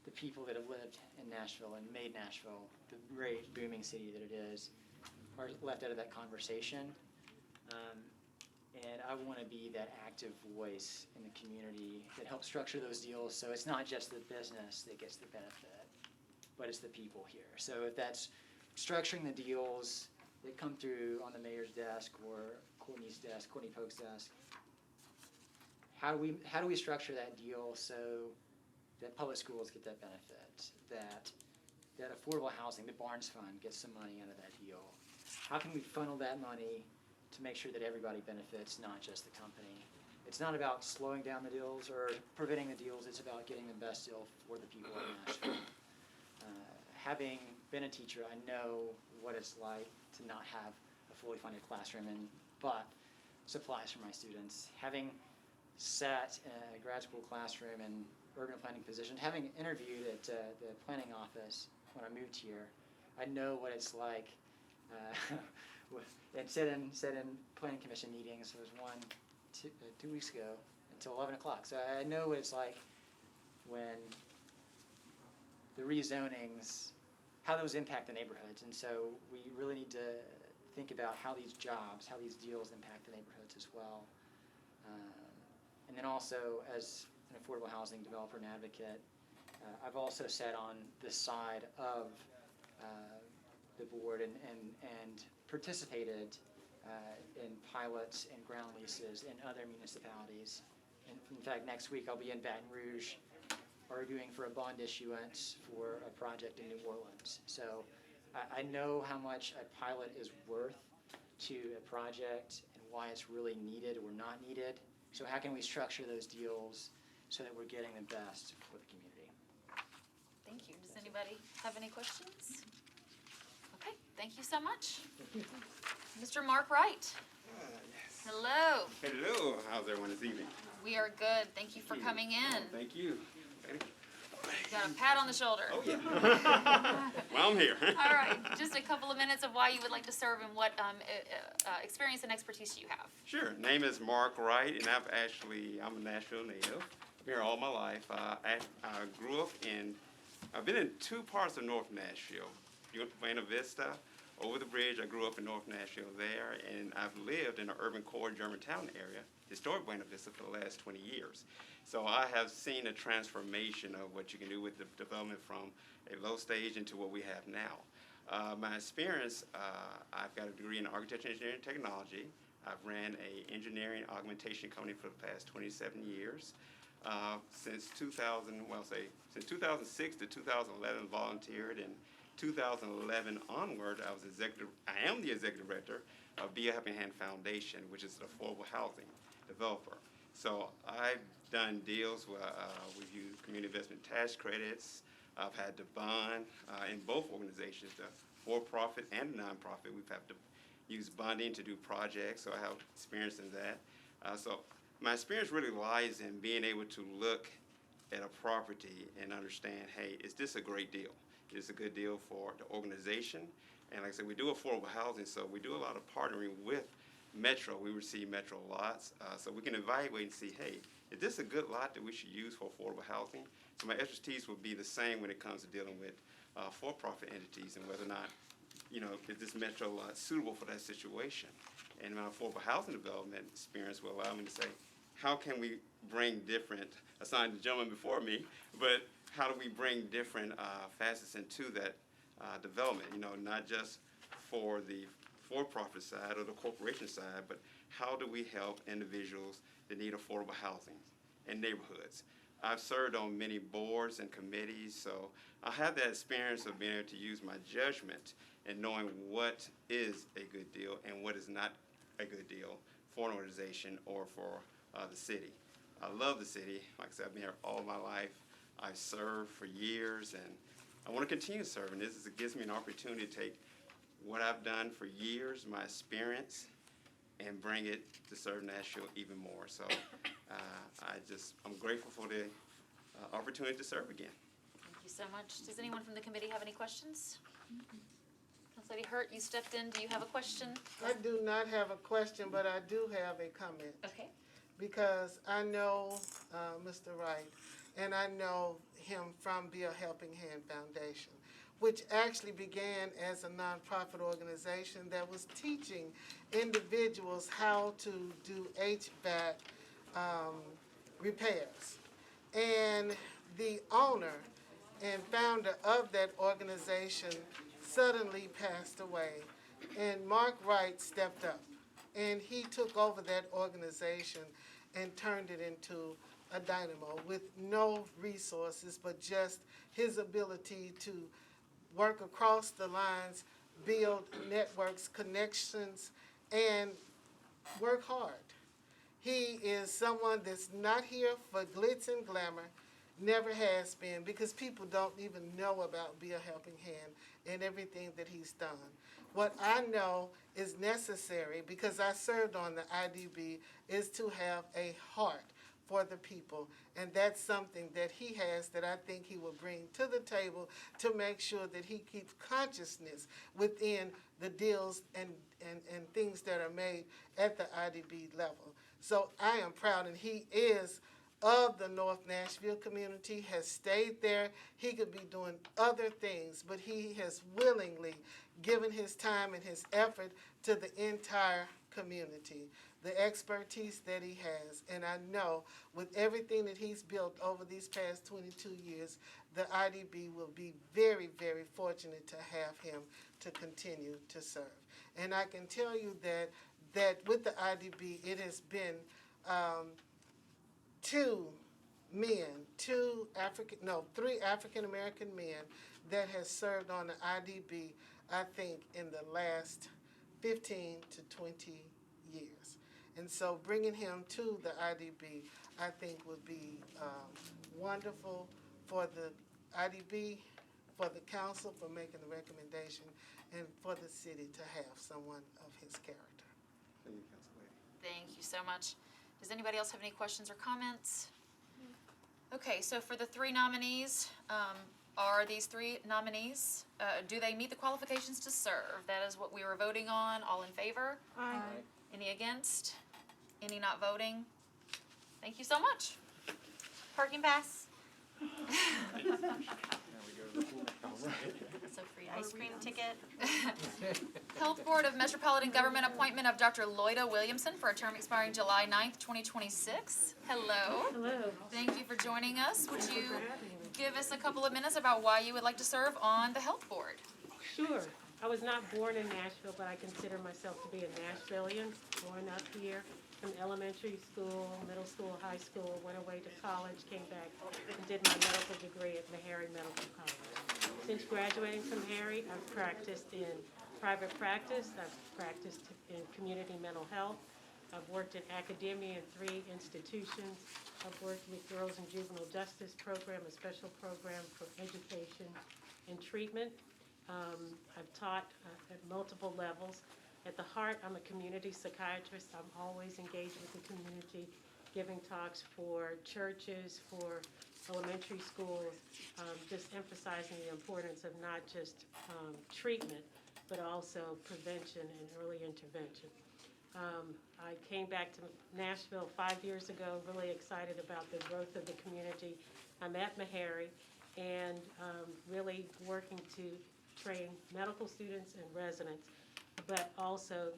the people that have lived in Nashville and made Nashville the great booming city that it is are left out of that conversation. And I want to be that active voice in the community that helps structure those deals, so it's not just the business that gets the benefit, but it's the people here. So if that's structuring the deals that come through on the mayor's desk or Courtney's desk, Courtney Polk's desk, how do we structure that deal so that public schools get that benefit, that affordable housing, the Barnes Fund, gets some money out of that deal? How can we funnel that money to make sure that everybody benefits, not just the company? It's not about slowing down the deals or preventing the deals, it's about getting the best deal for the people of Nashville. Having been a teacher, I know what it's like to not have fully funded classroom and bought supplies for my students. Having sat in a grad school classroom in urban planning position, having interviewed at the planning office when I moved here, I know what it's like. And sit in planning commission meetings. There was one 2 weeks ago until 11 o'clock. So I know what it's like when the rezonings, how those impact the neighborhoods. And so we really need to think about how these jobs, how these deals impact the neighborhoods as well. And then also, as an affordable housing developer and advocate, I've also sat on the side of the board and participated in pilots and ground leases in other municipalities. And in fact, next week I'll be in Baton Rouge arguing for a bond issuance for a project in New Orleans. So I know how much a pilot is worth to a project and why it's really needed or not needed. So how can we structure those deals so that we're getting the best for the community? Thank you. Does anybody have any questions? Okay, thank you so much. Mr. Mark Wright. Yes. Hello. Hello. How's everyone this evening? We are good. Thank you for coming in. Thank you. Got a pat on the shoulder. Oh, yeah. Well, I'm here. All right, just a couple of minutes of why you would like to serve and what experience and expertise you have. Sure. Name is Mark Wright, and I'm a Nashville native. I've been here all my life. I grew up I've been in two parts of North Nashville. Buena Vista, over the bridge. I grew up in North Nashville there, and I've lived in the urban core Germantown area, historic Buena Vista, for the last 20 years. So I have seen a transformation of what you can do with the development from a low stage into what we have now. My experience, I've got a degree in architecture, engineering, and technology. I've ran an engineering augmentation company for the past 27 years. Since 2006 to 2011, volunteered, and 2011 onward, I am the executive director of Be a Helping Hand Foundation, which is an affordable housing developer. So I've done deals where we've used community investment tax credits. I've had to bond in both organizations, the for-profit and nonprofit. We've had to use bonding to do projects, so I have experience in that. So my experience really lies in being able to look at a property and understand, hey, is this a great deal? Is this a good deal for the organization? And like I said, we do affordable housing, so we do a lot of partnering with Metro. We receive Metro lots, so we can evaluate and see, hey, is this a good lot that we should use for affordable housing? So my expertise would be the same when it comes to dealing with for-profit entities and whether or not, is this Metro lot suitable for that situation? And my affordable housing development experience will allow me to say, how can we bring different, assigned the gentleman before me, but how do we bring different facets into that development, not just for the for-profit side or the corporation side, but how do we help individuals that need affordable housing in neighborhoods? I've served on many boards and committees, so I have that experience of being able to use my judgment and knowing what is a good deal and what is not a good deal for an organization or for the city. I love the city. Like I said, I've been here all my life. I've served for years, and I want to continue serving. It gives me an opportunity to take what I've done for years, my experience, and bring it to serve Nashville even more. So I'm grateful for the opportunity to serve again. Thank you so much. Does anyone from the committee have any questions? Lady Hurt, you stepped in. Do you have a question? I do not have a question, but I do have a comment. Okay. Because I know Mr. Wright, and I know him from Be a Helping Hand Foundation, which actually began as a nonprofit organization that was teaching individuals how to do HVAC repairs. And the owner and founder of that organization suddenly passed away, and Mark Wright stepped up, and he took over that organization and turned it into a dynamo with no resources, but just his ability to work across the lines, build networks, connections, and work hard. He is someone that's not here for glitz and glamour, never has been, because people don't even know about Be a Helping Hand and everything that he's done. What I know is necessary, because I served on the IDB, is to have a heart for the people. And that's something that he has that I think he will bring to the table to make sure that he keeps consciousness within the deals and things that are made at the IDB level. So I am proud, and he is of the North Nashville community, has stayed there. He could be doing other things, but he has willingly given his time and his effort to the entire community, the expertise that he has. And I know with everything that he's built over these past 22 years, the IDB will be very, very fortunate to have him to continue to serve. And I can tell you that with the IDB, it has been three African-American men that has served on the IDB, I think, in the last 15 to 20 years. And so bringing him to the IDB, I think, would be wonderful for the IDB, for the council for making the recommendation, and for the city to have someone of his character. Thank you, Council Lady. Thank you so much. Does anybody else have any questions or comments? Okay, so for the three nominees, are these three nominees, do they meet the qualifications to serve? That is what we were voting on. All in favor? Aye. Any against? Any not voting? Thank you so much. Parking pass? It's a free ice cream ticket. Health Board of Metropolitan Government appointment of Dr. Lloyda Williamson for a term expiring July 9th, 2026. Hello. Hello. Thank you for joining us. Would you give us a couple of minutes about why you would like to serve on the Health Board? Sure. I was not born in Nashville, but I consider myself to be a Nashvilleian, born up here from elementary school, middle school, high school, went away to college, came back and did my medical degree at Meharry Medical College. Since graduating from Meharry, I've practiced in private practice, I've practiced in community mental health, I've worked in academia in 3 institutions, I've worked with Girls and Juvenile Justice Program, a special program for education and treatment. I've taught at multiple levels. At the heart, I'm a community psychiatrist. I'm always engaged with the community, giving talks for churches, for elementary schools, just emphasizing the importance of not just treatment, but also prevention and early intervention. I came back to Nashville 5 years ago, really excited about the growth of the community. I'm at Meharry and really working to train medical students and residents, but also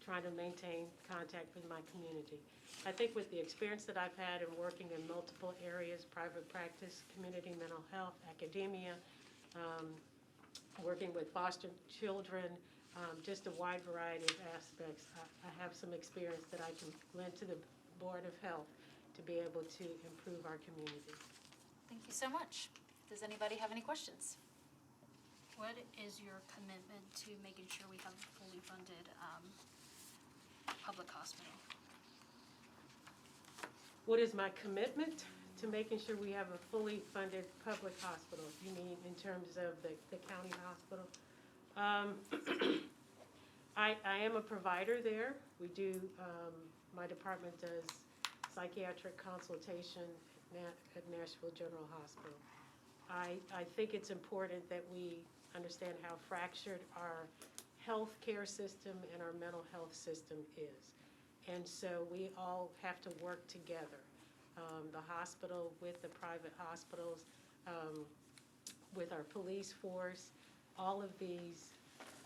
trying to maintain contact with my community. I think with the experience that I've had in working in multiple areas, private practice, community mental health, academia, working with foster children, just a wide variety of aspects, I have some experience that I can lend to the Board of Health to be able to improve our community. Thank you so much. Does anybody have any questions? What is your commitment to making sure we have a fully funded public hospital? What is my commitment to making sure we have a fully funded public hospital? You mean in terms of the county hospital? I am a provider there. We do, my department does psychiatric consultation at Nashville General Hospital. I think it's important that we understand how fractured our health care system and our mental health system is. And so we all have to work together. The hospital with the private hospitals, with our police force, all of these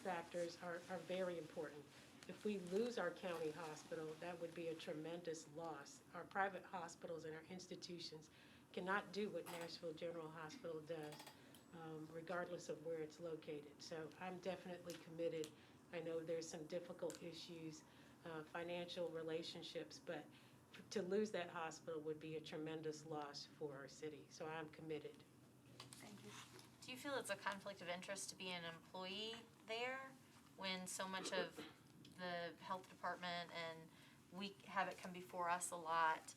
factors are very important. If we lose our county hospital, that would be a tremendous loss. Our private hospitals and our institutions cannot do what Nashville General Hospital does, regardless of where it's located. So I'm definitely committed. I know there's some difficult issues, financial relationships, but to lose that hospital would be a tremendous loss for our city. So I'm committed. Thank you. Do you feel it's a conflict of interest to be an employee there when so much of the health department and we have it come before us a lot,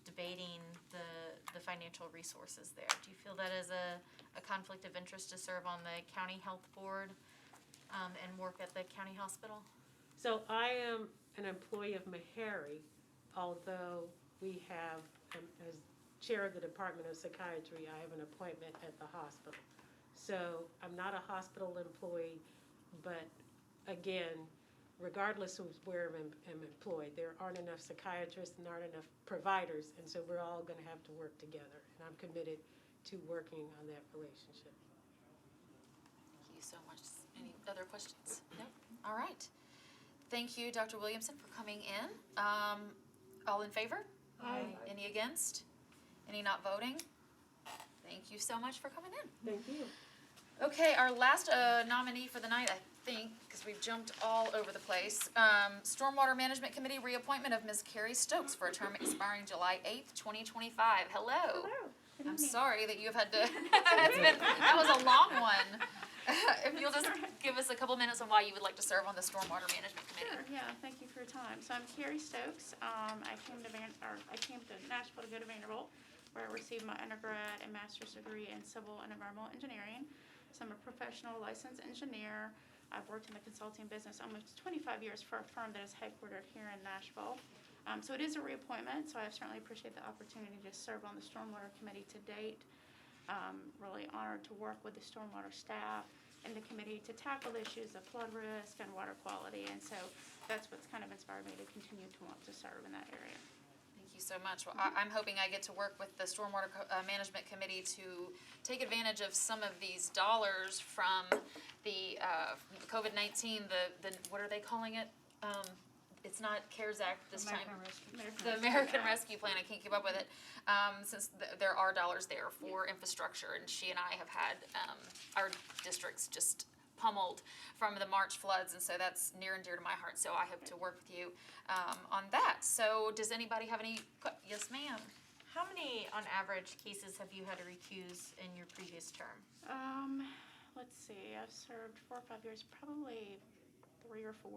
debating the financial resources there? Do you feel that is a conflict of interest to serve on the county health board and work at the county hospital? So I am an employee of Meharry, although we have, as chair of the Department of Psychiatry, I have an appointment at the hospital. So I'm not a hospital employee, but again, regardless of where I'm employed, there aren't enough psychiatrists and aren't enough providers, and so we're all gonna have to work together. And I'm committed to working on that relationship. Thank you so much. Any other questions? No? All right. Thank you, Dr. Williamson, for coming in. All in favor? Aye. Any against? Any not voting? Thank you so much for coming in. Thank you. Okay, our last nominee for the night, I think, because we've jumped all over the place. Stormwater Management Committee reappointment of Ms. Carrie Stokes for a term expiring July 8th, 2025. Hello. I'm sorry that you've had to, that was a long one. If you'll just give us a couple minutes on why you would like to serve on the Stormwater Management Committee. Sure, yeah, thank you for your time. So I'm Carrie Stokes. I came to Nashville to go to Vanderbilt, where I received my undergrad and master's degree in civil and environmental engineering. So I'm a professional licensed engineer. I've worked in the consulting business almost 25 years for a firm that is headquartered here in Nashville. So it is a reappointment, so I certainly appreciate the opportunity to serve on the Stormwater Committee to date. Really honored to work with the Stormwater staff and the committee to tackle issues of flood risk and water quality. And so that's what's kind of inspired me to continue to want to serve in that area. Thank you so much. Well, I'm hoping I get to work with the Stormwater Management Committee to take advantage of some of these dollars from the COVID-19, the what are they calling it? It's not CARES Act this time. The American Rescue Plan. I can't keep up with it. Since there are dollars there for infrastructure, and she and I have had our districts just pummeled from the March floods, and so that's near and dear to my heart. So I hope to work with you on that. So does anybody have any? Yes, ma'am. How many, on average, cases have you had to recuse in your previous term? Let's see, I've served 4 or 5 years, probably 3 or 4.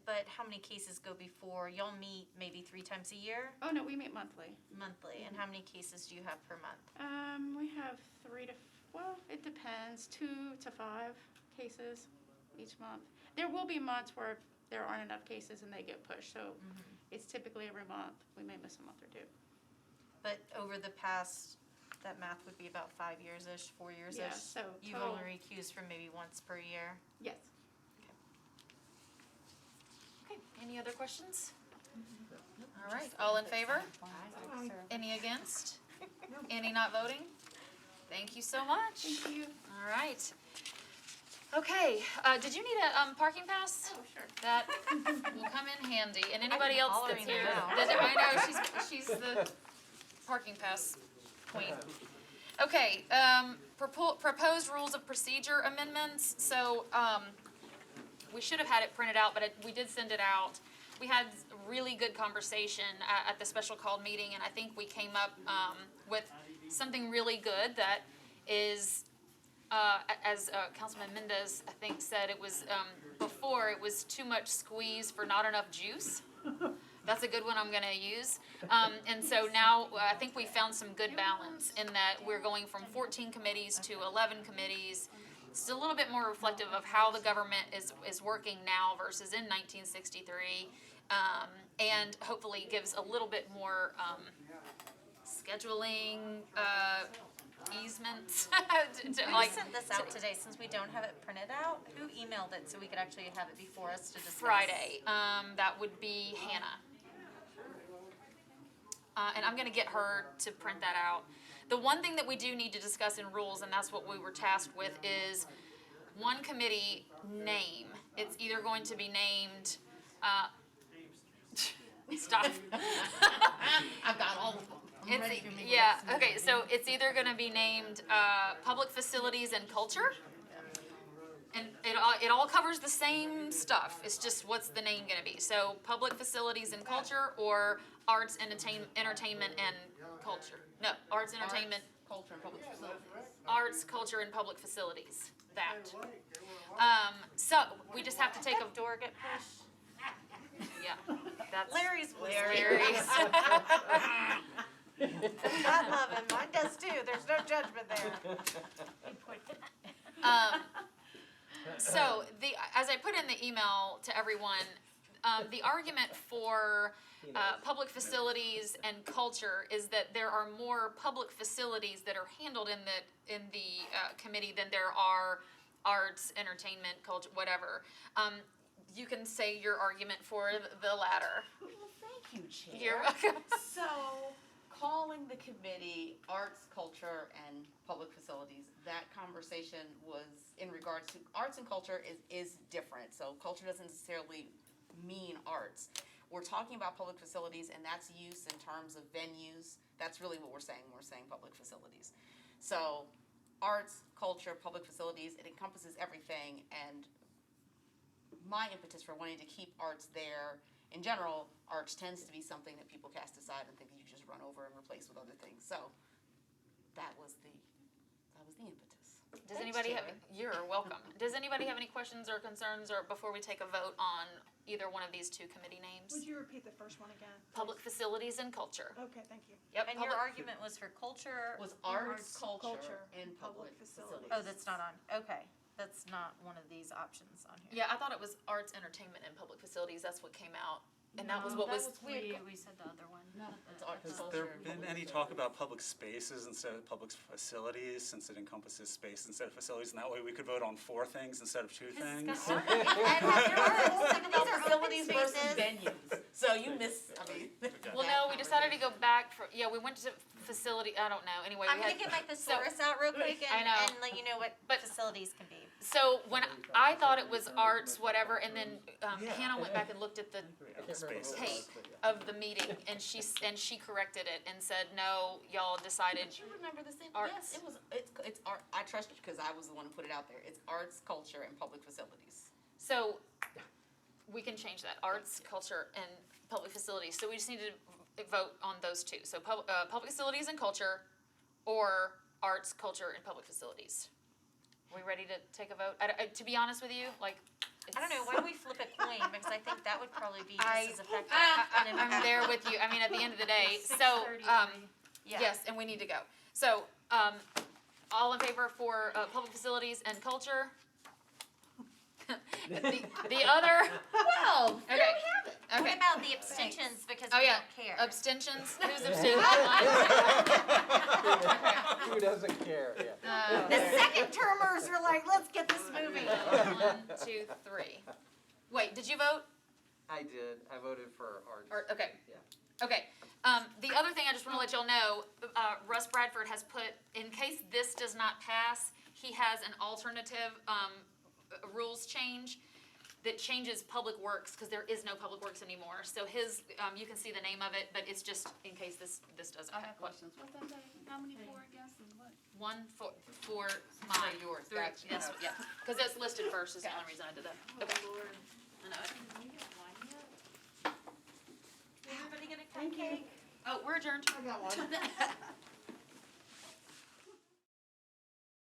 But how many cases go before? Y'all meet maybe 3 times a year? Oh, no, we meet monthly. Monthly. And how many cases do you have per month? We have 3 to, well, it depends, 2 to 5 cases each month. There will be months where there aren't enough cases and they get pushed, so it's typically every month. We may miss a month or 2. But over the past, that math would be about 5 years-ish, 4 years-ish? Yeah, so You've total- only recused from maybe once per year? Yes. Okay. Any other questions? All right. All in favor? Any against? Any not voting? Thank you so much. Thank you. All right. Okay, did you need a parking pass? Oh, sure. That will come in handy, and anybody else that's hollering here, now. I know, she's the parking pass queen. Okay, proposed rules of procedure amendments, so, we should have had it printed out, but we did send it out. We had really good conversation at the special called meeting, and I think we came up, with something really good that is, as Councilman Mendez, I think, said, it was, before, it was too much squeeze for not enough juice. That's a good one I'm gonna use. And so now, I think we found some good balance in that we're going from 14 committees to 11 committees. It's a little bit more reflective of how the government is working now versus in 1963. And hopefully gives a little bit more, scheduling, easements. Who sent this out today, since we don't have it printed out? Who emailed it so we could actually have it before us to discuss? Friday. That would be Hannah. And I'm gonna get her to print that out. The one thing that we do need to discuss in rules, and that's what we were tasked with, is one committee name. It's either going to be named, stop. I've got all of them. I'm ready to make Yeah, this. okay, so it's either gonna be named, Public Facilities and Culture. And it all covers the same stuff, it's just what's the name gonna be? So, Public Facilities and Culture, or Arts, Entertainment, and Culture? No, Arts, Entertainment. Culture and public facilities. Arts, Culture, and Public Facilities, that. So, we just have to take a. Door get pushed? Yeah, that's. Larry's was Larry's. I love him, mine does too, there's no judgment there. So as I put in the email to everyone, the argument for public facilities and culture is that there are more public facilities that are handled in the committee than there are arts, entertainment, culture, whatever. You can say your argument for the latter. Well, thank you, Chair. You're welcome. So, calling the committee arts, culture, and public facilities, that conversation was in regards to arts and culture is different. So culture doesn't necessarily mean arts. We're talking about public facilities, and that's use in terms of venues. That's really what we're saying. We're saying public facilities. So arts, culture, public facilities, it encompasses everything, and my impetus for wanting to keep arts there, in general, arts tends to be something that people cast aside and think you can just run over and replace with other things. So that was the impetus. Does anybody have, you're welcome. Does anybody have any questions or concerns or before we take a vote on either one of these two committee names? Would you repeat the first one again? Public facilities and culture. Okay, thank you. Yep. And your argument was for culture? Was arts, culture, and public facilities. Oh, that's not on, okay. That's not one of these options on here. Yeah, I thought it was arts, entertainment, and public facilities. That's what came out. And that was what was. We said the other one. It's arts, Has culture, there and been public any facilities. talk about public spaces instead of public facilities, since it encompasses space instead of facilities, and that way we could vote on 4 things instead of 2 things? And have your No, facilities versus venues. So you missed, I mean. Well, no, we decided to go back for, we went to facility, I don't know, anyway. I'm we gonna had- get my so- thesaurus out real quick I know. and let you know what facilities can be. So when I thought it was arts, whatever, and then Hannah went back and looked at the Spaces. tape of the meeting, and she corrected it and said, no, y'all decided. Did you remember the same? Arts. Yes, it's art. I trust you because I was the one who put it out there. It's arts, culture, and public facilities. So we can change that, arts, culture, and public facilities. So we just need to vote on those 2. So public facilities and culture, or arts, culture, and public facilities. Are we ready to take a vote? To be honest with you, like. I don't know, why don't we flip a coin, because I think that would probably be just as effective. I'm there with you. I mean, at the end of the day, so, 6:30. Yeah. yes, and we need to go. So, all in favor for public facilities and culture? The other? Well, there we Okay. have it. What Okay. about the abstentions, because Oh, we yeah, don't care? abstentions, who's abstaining? Who doesn't care, yeah. The second termers are like, let's get this moving. 1, 2, 3. Wait, did you vote? I did. I voted for arts. Or, okay. Yeah. Okay. The other thing I just want to let y'all know, Russ Bradford has put, in case this does not pass, he has an alternative rules change that changes public works, because there is no public works anymore. So his, you can see the name of it, but it's just in case this doesn't I pass. have questions. What's that say? How many for, I guess, and what? 1 for mine. yours, 3, gotcha. yes, yeah, because that's listed first is the only reason I did that. Okay. Lord. I know it. Everybody get a cupcake? Oh, we're adjourned. I got one.